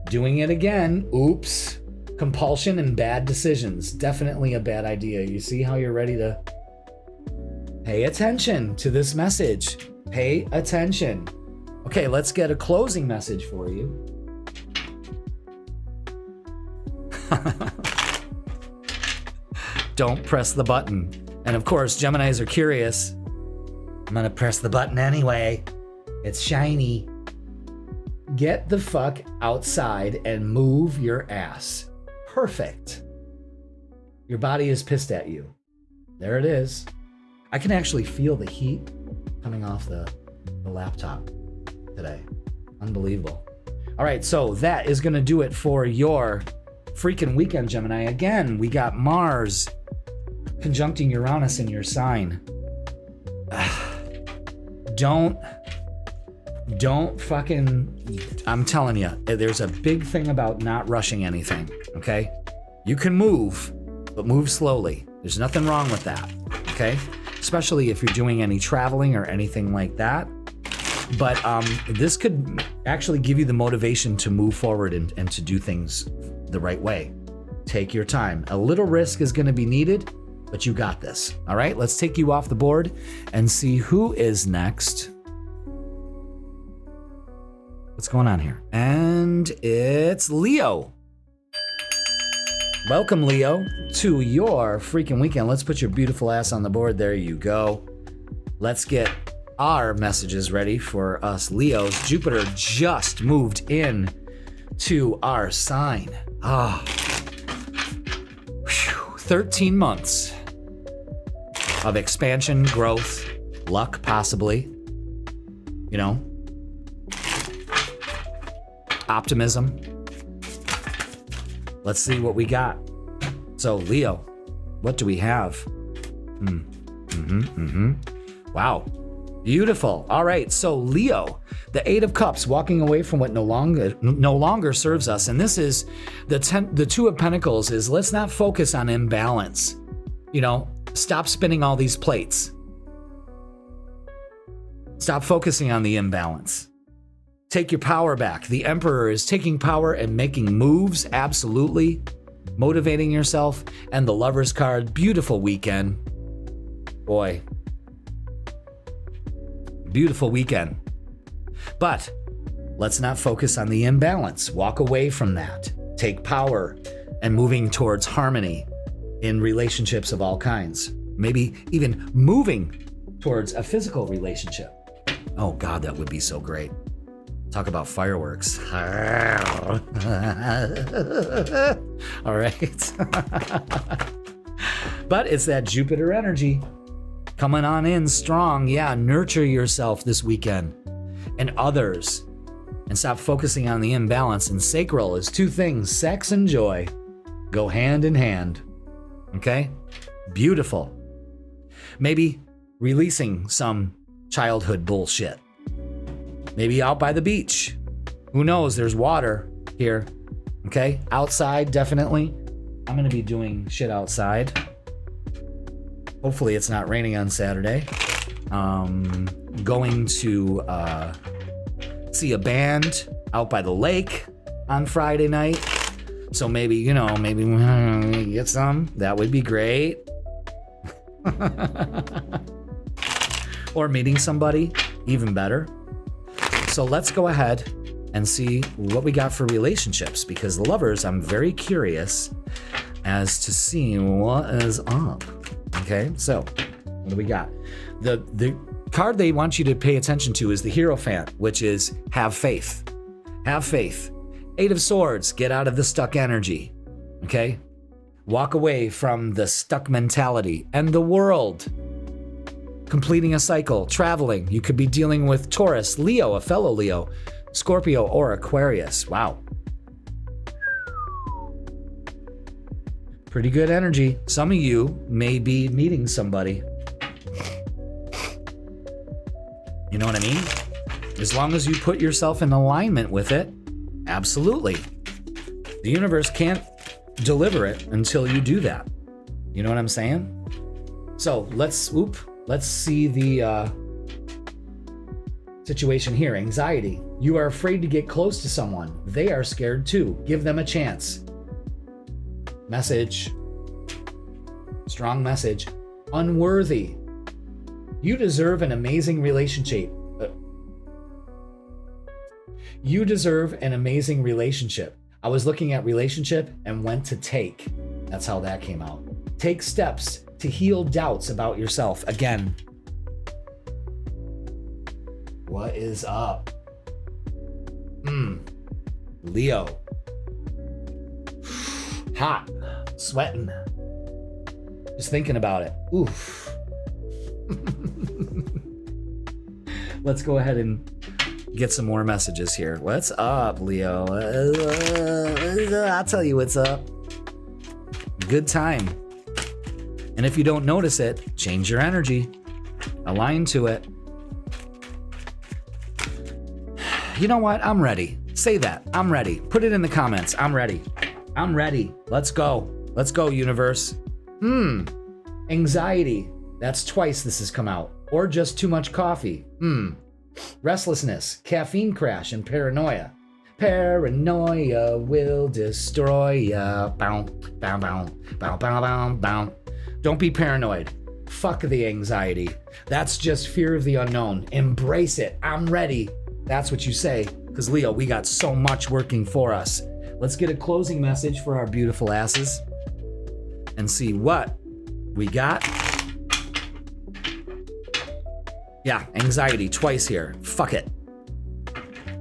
Doing it again. Oops. Compulsion and bad decisions. Definitely a bad idea. You see how you're ready to pay attention to this message. Pay attention. Okay, let's get a closing message for you. Don't press the button. And of course, Geminis are curious. I'm gonna press the button anyway. It's shiny. Get the fuck outside and move your ass. Perfect. Your body is pissed at you. There it is. I can actually feel the heat coming off the laptop today. Unbelievable. All right, so that is gonna do it for your freaking weekend, Gemini. Again, we got Mars conjuncting Uranus in your sign. Don't fucking, I'm telling you, there's a big thing about not rushing anything, okay? You can move, but move slowly. There's nothing wrong with that, okay? Especially if you're doing any traveling or anything like that. But this could actually give you the motivation to move forward and to do things the right way. Take your time. A little risk is going to be needed, but you got this. All right, let's take you off the board and see who is next. What's going on here? And it's Leo. Welcome, Leo, to your freaking weekend. Let's put your beautiful ass on the board. There you go. Let's get our messages ready for us Leos. Jupiter just moved in to our sign. 13 months of expansion, growth, luck, possibly. You know, optimism. Let's see what we got. So, Leo, what do we have? Wow. Beautiful. All right. So, Leo, the Eight of Cups, walking away from what no longer serves us. And this is the Two of Pentacles is let's not focus on imbalance. You know, stop spinning all these plates. Stop focusing on the imbalance. Take your power back. The Emperor is taking power and making moves, absolutely. Motivating yourself. And the Lover's card, beautiful weekend. Boy. Beautiful weekend. But let's not focus on the imbalance. Walk away from that. Take power and moving towards harmony in relationships of all kinds. Maybe even moving towards a physical relationship. Oh God, that would be so great. Talk about fireworks. All right. But it's that Jupiter energy coming on in strong. Yeah, nurture yourself this weekend and others and stop focusing on the imbalance. And sacral is two things, sex and joy go hand in hand. Okay? Beautiful. Maybe releasing some childhood bullshit. Maybe out by the beach. Who knows? There's water here. Okay? Outside, definitely. I'm going to be doing shit outside. Hopefully it's not raining on Saturday. Going to see a band out by the lake on Friday night. So maybe, you know, maybe get some. That would be great. Or meeting somebody, even better. So let's go ahead and see what we got for relationships, because lovers, I'm very curious as to see what is up. Okay, so what do we got? The card they want you to pay attention to is the Hierophant, which is have faith. Have faith. Eight of Swords, get out of the stuck energy. Okay? Walk away from the stuck mentality. And the World. Completing a cycle, traveling. You could be dealing with Taurus, Leo, a fellow Leo, Scorpio, or Aquarius. Wow. Pretty good energy. Some of you may be meeting somebody. You know what I mean? As long as you put yourself in alignment with it, absolutely. The universe can't deliver it until you do that. You know what I'm saying? So let's see the situation here, anxiety. You are afraid to get close to someone. They are scared too. Give them a chance. Message. Strong message. Unworthy. You deserve an amazing relationship. You deserve an amazing relationship. I was looking at relationship and went to take. That's how that came out. Take steps to heal doubts about yourself. Again. What is up? Leo. Hot. Sweating. Just thinking about it. Oof. Let's go ahead and get some more messages here. What's up, Leo? I'll tell you what's up. Good time. And if you don't notice it, change your energy. Align to it. You know what? I'm ready. Say that. I'm ready. Put it in the comments. I'm ready. I'm ready. Let's go. Let's go, universe. Anxiety. That's twice this has come out. Or just too much coffee. Restlessness, caffeine crash, and paranoia. Paranoia will destroy ya. Bow, bow, bow, bow, bow, bow, bow. Don't be paranoid. Fuck the anxiety. That's just fear of the unknown. Embrace it. I'm ready. That's what you say. Because Leo, we got so much working for us. Let's get a closing message for our beautiful asses and see what we got. Yeah, anxiety twice here. Fuck it.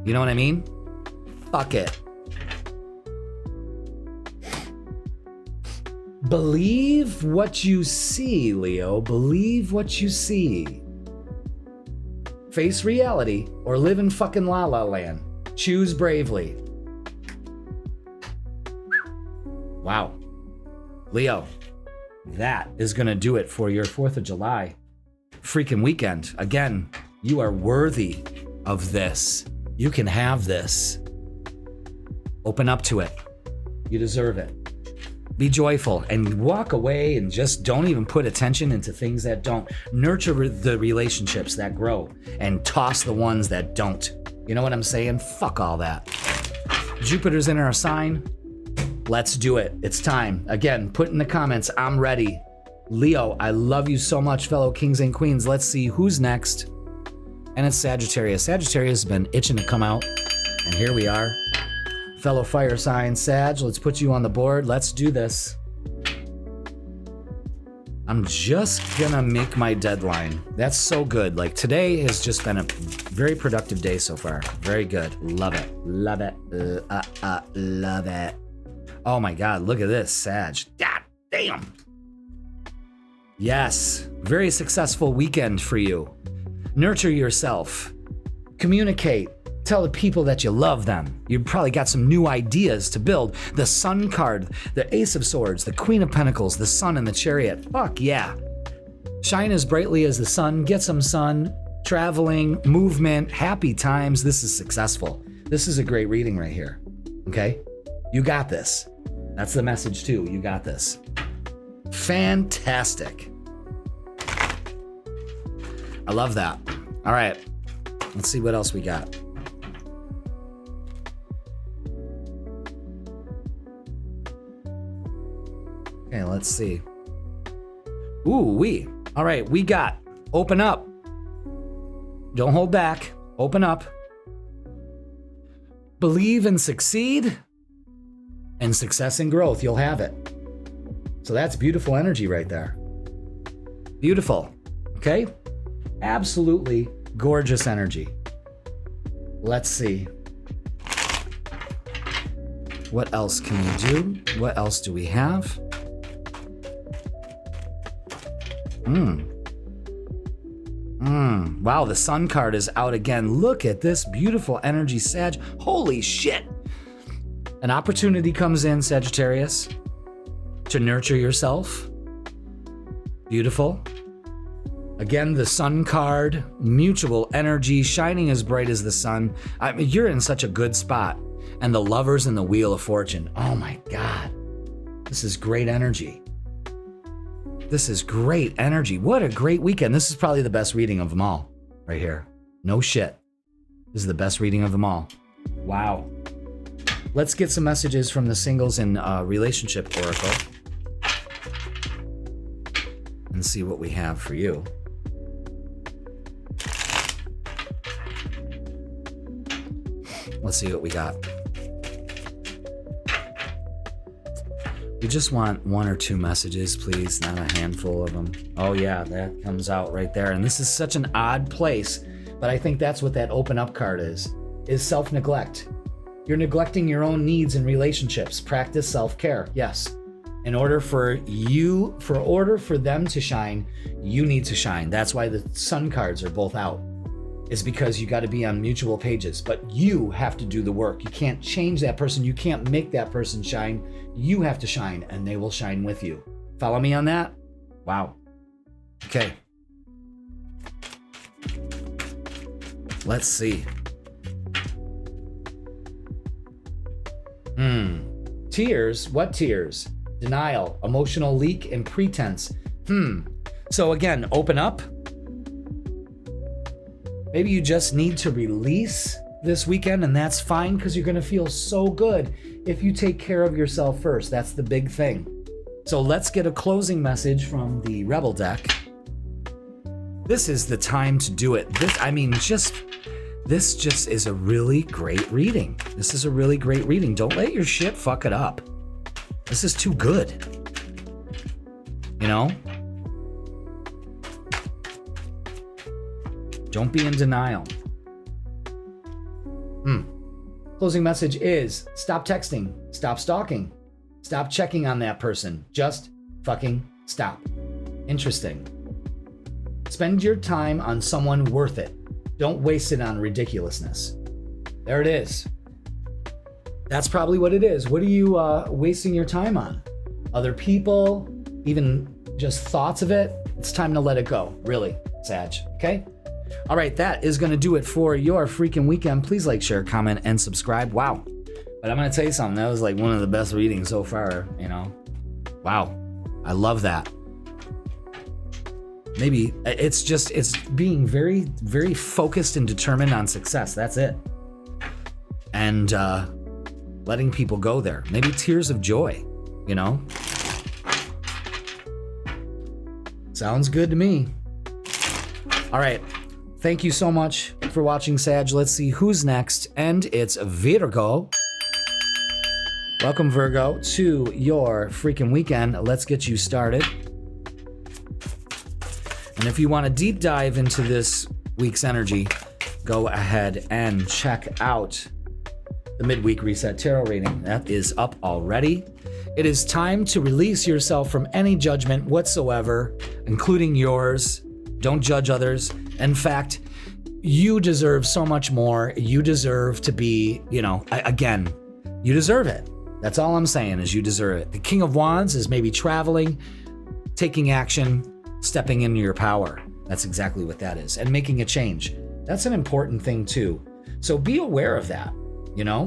You know what I mean? Fuck it. Believe what you see, Leo. Believe what you see. Face reality or live in fucking la la land. Choose bravely. Wow. Leo, that is gonna do it for your 4th of July. Freaking weekend. Again, you are worthy of this. You can have this. Open up to it. You deserve it. Be joyful and walk away and just don't even put attention into things that don't. Nurture the relationships that grow and toss the ones that don't. You know what I'm saying? Fuck all that. Jupiter's in our sign. Let's do it. It's time. Again, put in the comments, I'm ready. Leo, I love you so much, fellow kings and queens. Let's see who's next. And it's Sagittarius. Sagittarius has been itching to come out. And here we are. Fellow fire sign, Sag, let's put you on the board. Let's do this. I'm just gonna make my deadline. That's so good. Like today has just been a very productive day so far. Very good. Love it. Love it. Love it. Oh my God, look at this, Sag. God damn. Yes, very successful weekend for you. Nurture yourself. Communicate. Tell the people that you love them. You've probably got some new ideas to build. The Sun card, the Ace of Swords, the Queen of Pentacles, the Sun and the Chariot. Fuck yeah. Shine as brightly as the sun. Get some sun. Traveling, movement, happy times. This is successful. This is a great reading right here. Okay? You got this. That's the message too. You got this. Fantastic. I love that. All right. Let's see what else we got. Okay, let's see. Ooh, all right, we got open up. Don't hold back. Open up. Believe and succeed. And success and growth, you'll have it. So that's beautiful energy right there. Beautiful. Okay? Absolutely gorgeous energy. Let's see. What else can we do? What else do we have? Wow, the Sun card is out again. Look at this beautiful energy, Sag. Holy shit. An opportunity comes in, Sagittarius, to nurture yourself. Beautiful. Again, the Sun card, mutual energy, shining as bright as the sun. I mean, you're in such a good spot. And the Lovers and the Wheel of Fortune. Oh my God. This is great energy. This is great energy. What a great weekend. This is probably the best reading of them all right here. No shit. This is the best reading of them all. Wow. Let's get some messages from the singles and relationship oracle and see what we have for you. Let's see what we got. We just want 1 or 2 messages, please, not a handful of them. Oh yeah, that comes out right there. And this is such an odd place, but I think that's what that open up card is self-neglect. You're neglecting your own needs and relationships. Practice self-care. Yes. In order for them to shine, you need to shine. That's why the sun cards are both out. Is because you got to be on mutual pages, but you have to do the work. You can't change that person. You can't make that person shine. You have to shine, and they will shine with you. Follow me on that? Wow. Okay. Let's see. Tears. What tears? Denial, emotional leak, and pretense. So again, open up. Maybe you just need to release this weekend, and that's fine because you're going to feel so good if you take care of yourself first. That's the big thing. So let's get a closing message from the Rebel deck. This is the time to do it. This just is a really great reading. This is a really great reading. Don't let your shit fuck it up. This is too good. You know? Don't be in denial. Closing message is stop texting, stop stalking, stop checking on that person. Just fucking stop. Interesting. Spend your time on someone worth it. Don't waste it on ridiculousness. There it is. That's probably what it is. What are you wasting your time on? Other people, even just thoughts of it? It's time to let it go, really, Sag, okay? All right, that is going to do it for your freaking weekend. Please like, share, comment, and subscribe. Wow. But I'm going to tell you something. That was like one of the best readings so far, you know? Wow. I love that. Maybe it's being very, very focused and determined on success. That's it. And letting people go there. Maybe tears of joy, you know? Sounds good to me. All right. Thank you so much for watching, Sag. Let's see who's next. And it's Virgo. Welcome, Virgo, to your freaking weekend. Let's get you started. And if you want to deep dive into this week's energy, go ahead and check out the midweek reset tarot reading. That is up already. It is time to release yourself from any judgment whatsoever, including yours. Don't judge others. In fact, you deserve so much more. You deserve to be, again, you deserve it. That's all I'm saying is you deserve it. The King of Wands is maybe traveling, taking action, stepping into your power. That's exactly what that is. And making a change. That's an important thing too. So be aware of that, you know?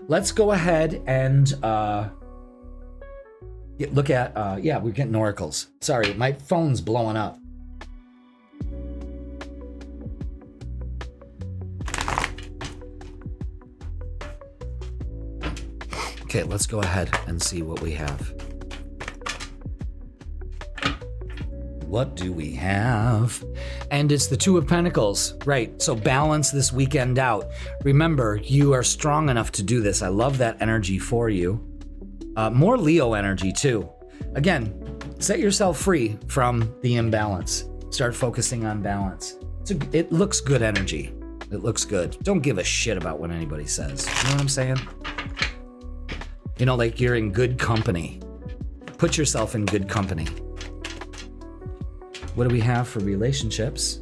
Let's go ahead and look at, we're getting oracles. Sorry, my phone's blowing up. Okay, let's go ahead and see what we have. What do we have? And it's the Two of Pentacles. Right, so balance this weekend out. Remember, you are strong enough to do this. I love that energy for you. More Leo energy too. Again, set yourself free from the imbalance. Start focusing on balance. It looks good energy. It looks good. Don't give a shit about what anybody says. You know what I'm saying? You know, like you're in good company. Put yourself in good company. What do we have for relationships?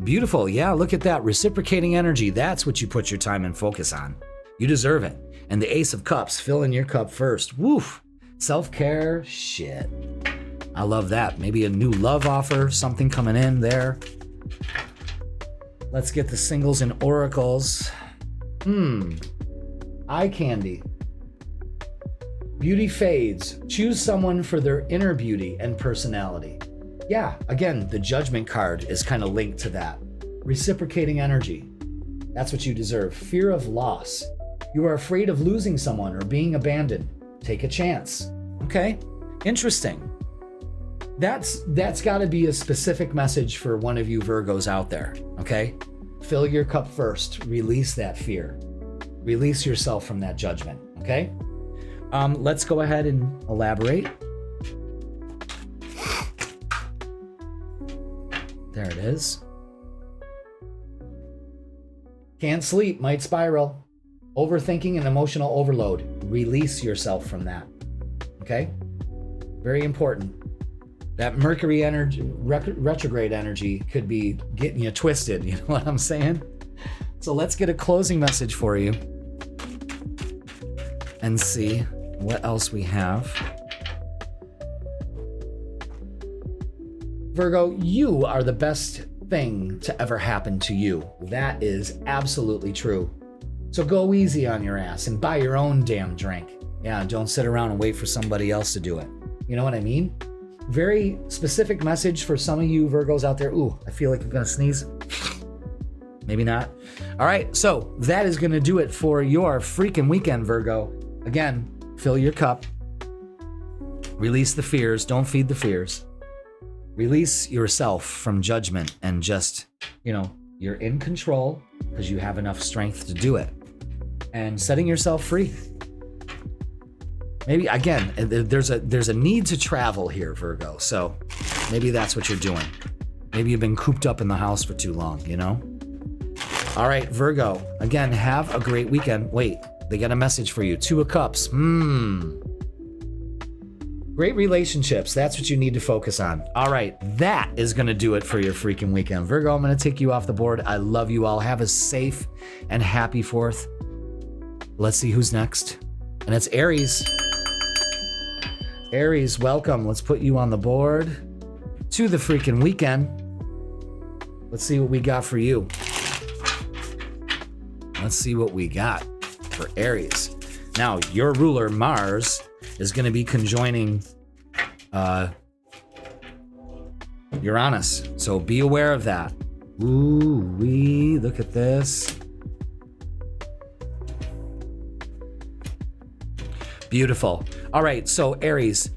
Beautiful. Yeah, look at that. Reciprocating energy. That's what you put your time and focus on. You deserve it. And the Ace of Cups, fill in your cup first. Woof. Self-care, shit. I love that. Maybe a new love offer, something coming in there. Let's get the singles and oracles. Eye candy. Beauty fades. Choose someone for their inner beauty and personality. yeah, again, the Judgment card is kind of linked to that. Reciprocating energy. That's what you deserve. Fear of loss. You are afraid of losing someone or being abandoned. Take a chance. Okay, interesting. That's got to be a specific message for one of you Virgos out there, okay? Fill your cup first. Release that fear. Release yourself from that judgment, okay? Let's go ahead and elaborate. There it is. Can't sleep, might spiral. Overthinking and emotional overload. Release yourself from that, okay? Very important. That Mercury energy, retrograde energy could be getting you twisted, you know what I'm saying? So let's get a closing message for you and see what else we have. Virgo, you are the best thing to ever happen to you. That is absolutely true. So go easy on your ass and buy your own damn drink. Yeah, don't sit around and wait for somebody else to do it. You know what I mean? Very specific message for some of you Virgos out there. Ooh, I feel like I'm gonna sneeze. Maybe not. All right, so that is gonna do it for your freaking weekend, Virgo. Again, fill your cup. Release the fears. Don't feed the fears. Release yourself from judgment and just, you know, you're in control because you have enough strength to do it. And setting yourself free. Maybe, again, there's a need to travel here, Virgo. So maybe that's what you're doing. Maybe you've been cooped up in the house for too long, you know? All right, Virgo, again, have a great weekend. Wait, they got a message for you. Two of Cups. Great relationships. That's what you need to focus on. All right, that is going to do it for your freaking weekend. Virgo, I'm going to take you off the board. I love you all. Have a safe and happy 4th. Let's see who's next. And it's Aries. Aries, welcome. Let's put you on the board to the freaking weekend. Let's see what we got for you. Let's see what we got for Aries. Now, your ruler, Mars, is going to be conjoining Uranus. So be aware of that. Ooh-wee, look at this. Beautiful. All right, so Aries,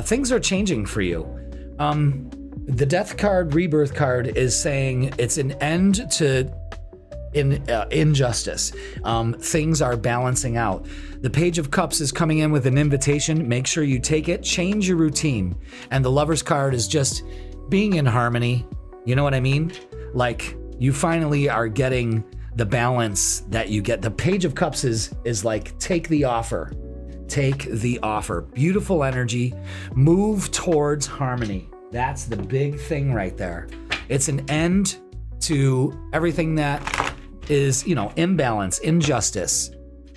things are changing for you. The Death card, Rebirth card is saying it's an end to injustice. Things are balancing out. The Page of Cups is coming in with an invitation. Make sure you take it. Change your routine. And the Lover's card is just being in harmony. You know what I mean? Like, you finally are getting the balance that you get. The Page of Cups is like, take the offer. Take the offer. Beautiful energy. Move towards harmony. That's the big thing right there. It's an end to everything that is, you know, imbalance, injustice,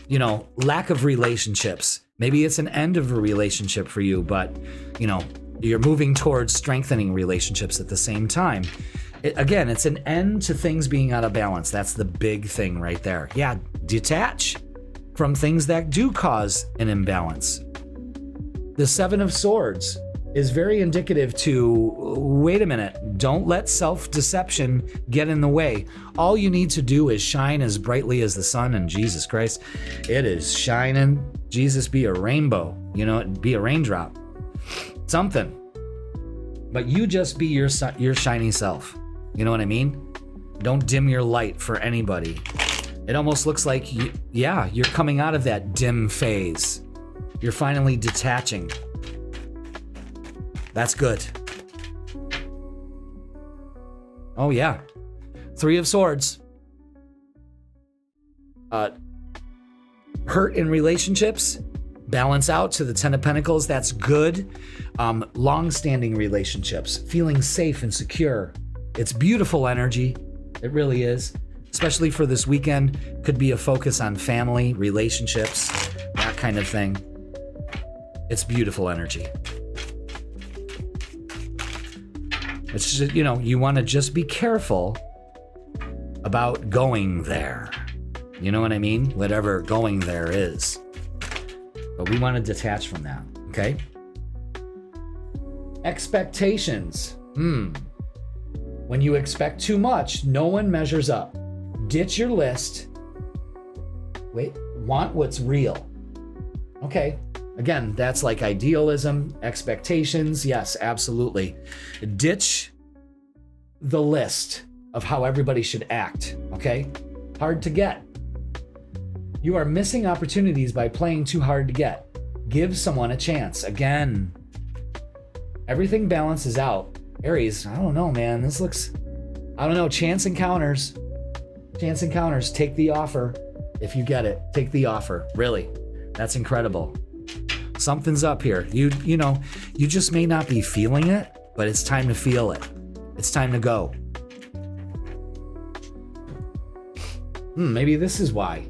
you know, lack of relationships. Maybe it's an end of a relationship for you, but, you know, you're moving towards strengthening relationships at the same time. Again, it's an end to things being out of balance. That's the big thing right there. Yeah, detach from things that do cause an imbalance. The Seven of Swords is very indicative to, wait a minute, don't let self-deception get in the way. All you need to do is shine as brightly as the sun, and Jesus Christ, it is shining. Jesus, be a rainbow, you know, be a raindrop, something. But you just be your shiny self. You know what I mean? Don't dim your light for anybody. It almost looks like, you're coming out of that dim phase. You're finally detaching. That's good. Oh, yeah. Three of Swords. Hurt in relationships. Balance out to the Ten of Pentacles. That's good. Long-standing relationships. Feeling safe and secure. It's beautiful energy. It really is. Especially for this weekend. Could be a focus on family, relationships, that kind of thing. It's beautiful energy. It's just, you know, you want to just be careful about going there. You know what I mean? Whatever going there is. But we want to detach from that, okay? Expectations. When you expect too much, no one measures up. Ditch your list. Wait, want what's real. Okay. Again, that's like idealism, expectations. Yes, absolutely. Ditch the list of how everybody should act. Okay. Hard to get. You are missing opportunities by playing too hard to get. Give someone a chance. Again, everything balances out. Aries, I don't know, man. This looks, I don't know. Chance encounters. Chance encounters. Take the offer. If you get it, take the offer. Really. That's incredible. Something's up here. You know, you just may not be feeling it, but it's time to feel it. It's time to go. Maybe this is why.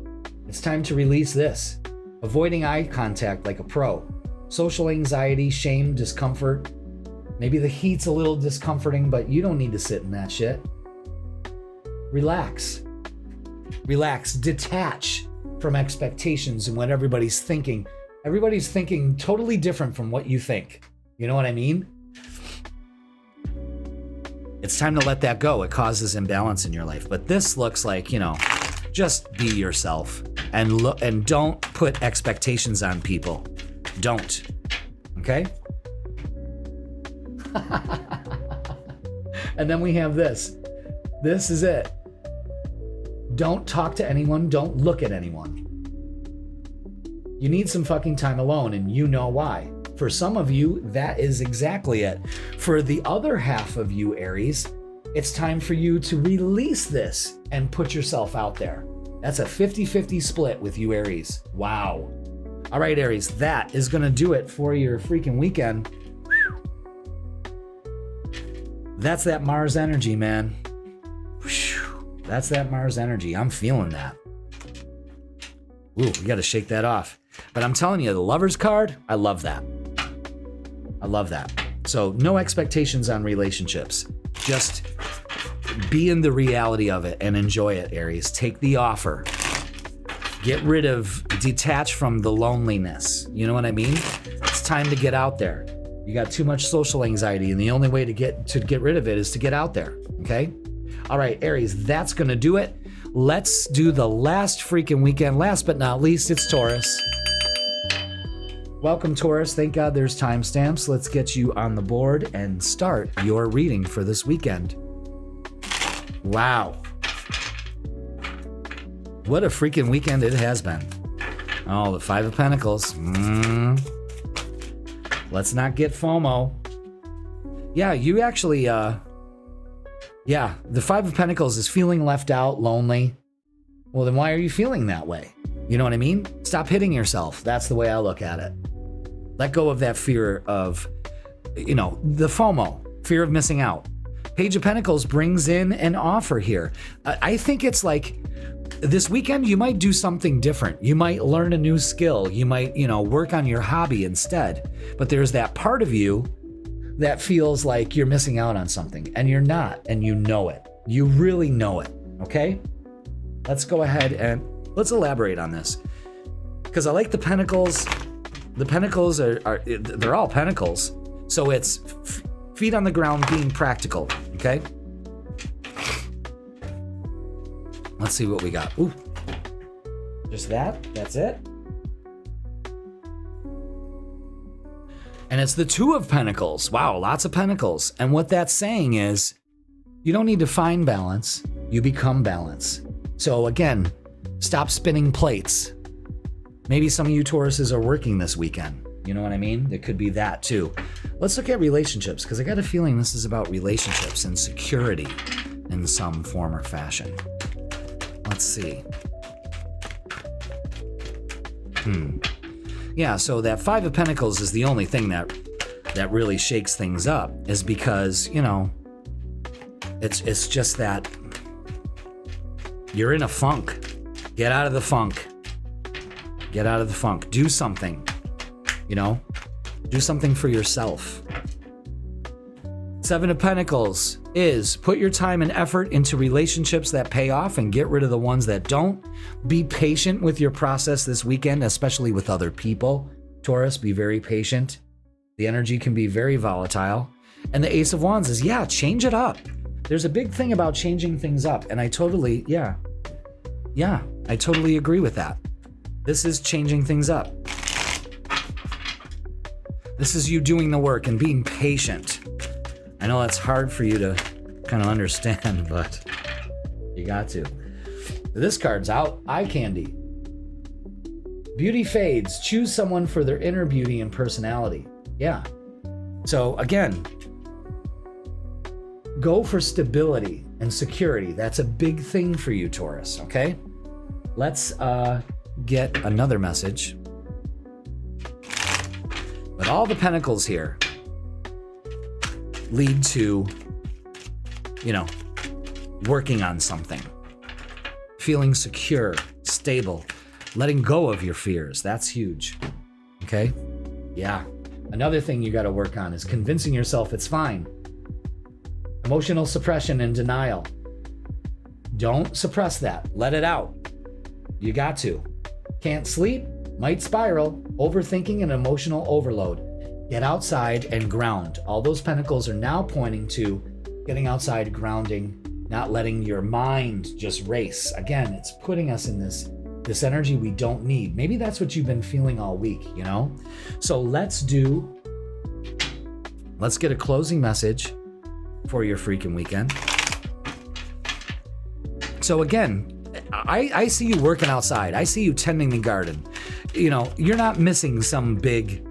It's time to release this. Avoiding eye contact like a pro. Social anxiety, shame, discomfort. Maybe the heat's a little discomforting, but you don't need to sit in that shit. Relax. Relax. Detach from expectations and what everybody's thinking. Everybody's thinking totally different from what you think. You know what I mean? It's time to let that go. It causes imbalance in your life. But this looks like, you know, just be yourself and don't put expectations on people. Don't. Okay? And then we have this. This is it. Don't talk to anyone. Don't look at anyone. You need some fucking time alone, and you know why. For some of you, that is exactly it. For the other half of you, Aries, it's time for you to release this and put yourself out there. That's a 50-50 split with you, Aries. Wow. All right, Aries, that is going to do it for your freaking weekend. That's that Mars energy, man. That's that Mars energy. I'm feeling that. Ooh, we got to shake that off. But I'm telling you, the Lover's card, I love that. I love that. So no expectations on relationships. Just be in the reality of it and enjoy it, Aries. Take the offer. Get rid of, detach from the loneliness. You know what I mean? It's time to get out there. You got too much social anxiety, and the only way to get rid of it is to get out there. Okay? All right, Aries, that's gonna do it. Let's do the last freaking weekend. Last but not least, it's Taurus. Welcome, Taurus. Thank God there's timestamps. Let's get you on the board and start your reading for this weekend. Wow. What a freaking weekend it has been. Oh, the Five of Pentacles. Let's not get FOMO. Yeah, you actually, the Five of Pentacles is feeling left out, lonely. Well, then why are you feeling that way? You know what I mean? Stop hitting yourself. That's the way I look at it. Let go of that fear of, you know, the FOMO, fear of missing out. Page of Pentacles brings in an offer here. I think it's like this weekend, you might do something different. You might learn a new skill. You might, you know, work on your hobby instead. But there's that part of you that feels like you're missing out on something, and you're not, and you know it. You really know it, okay? Let's go ahead and let's elaborate on this. Because I like the Pentacles. The Pentacles they're all Pentacles. So it's feet on the ground, being practical, okay? Let's see what we got. Ooh. Just that? That's it? And it's the Two of Pentacles. Wow, lots of Pentacles. And what that's saying is, you don't need to find balance, you become balance. So again, stop spinning plates. Maybe some of you Tauruses are working this weekend. You know what I mean? It could be that too. Let's look at relationships, because I got a feeling this is about relationships and security in some form or fashion. Let's see. Yeah, so that Five of Pentacles is the only thing that really shakes things up, is because, you know, it's just that you're in a funk. Get out of the funk. Get out of the funk. Do something. You know? Do something for yourself. Seven of Pentacles is put your time and effort into relationships that pay off and get rid of the ones that don't. Be patient with your process this weekend, especially with other people. Taurus, be very patient. The energy can be very volatile. And the Ace of Wands is, yeah, change it up. There's a big thing about changing things up. And I totally agree with that. This is changing things up. This is you doing the work and being patient. I know that's hard for you to kind of understand, but you got to. This card's out. Eye candy. Beauty fades. Choose someone for their inner beauty and personality. Yeah. So again, go for stability and security. That's a big thing for you, Taurus, okay? Let's get another message. But all the pentacles here lead to, working on something. Feeling secure, stable, letting go of your fears. That's huge. Okay? Yeah. Another thing you got to work on is convincing yourself it's fine. Emotional suppression and denial. Don't suppress that. Let it out. You got to. Can't sleep? Might spiral. Overthinking and emotional overload. Get outside and ground. All those pentacles are now pointing to getting outside, grounding, not letting your mind just race. Again, it's putting us in this energy we don't need. Maybe that's what you've been feeling all week, So let's get a closing message for your freaking weekend. So again, I see you working outside. I see you tending the garden. You're not missing some big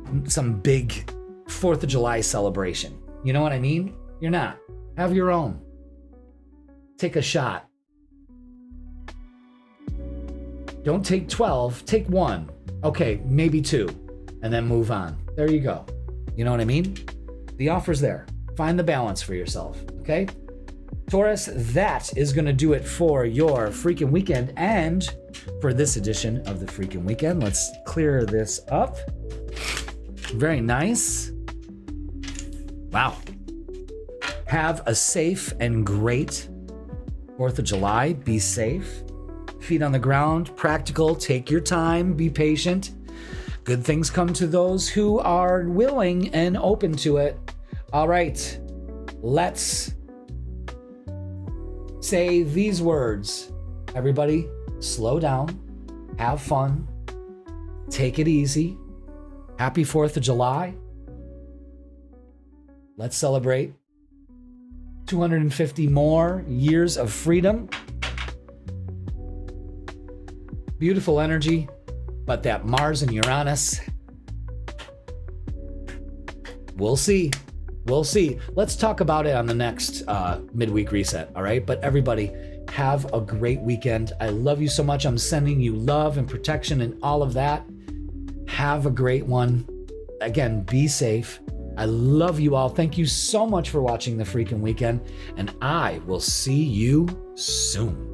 4th of July celebration. You know what I mean? You're not. Have your own. Take a shot. Don't take 12, take 1. Okay, maybe 2, and then move on. There you go. You know what I mean? The offer's there. Find the balance for yourself, okay? Taurus, that is going to do it for your freaking weekend and for this edition of the freaking weekend. Let's clear this up. Very nice. Wow. Have a safe and great 4th of July. Be safe. Feet on the ground, practical, take your time, be patient. Good things come to those who are willing and open to it. All right, let's say these words. Everybody, slow down, have fun, take it easy. Happy 4th of July. Let's celebrate 250 more years of freedom. Beautiful energy, but that Mars and Uranus, we'll see. Let's talk about it on the next midweek reset, all right? But everybody, have a great weekend. I love you so much. I'm sending you love and protection and all of that. Have a great one. Again, be safe. I love you all. Thank you so much for watching the freaking weekend, and I will see you soon.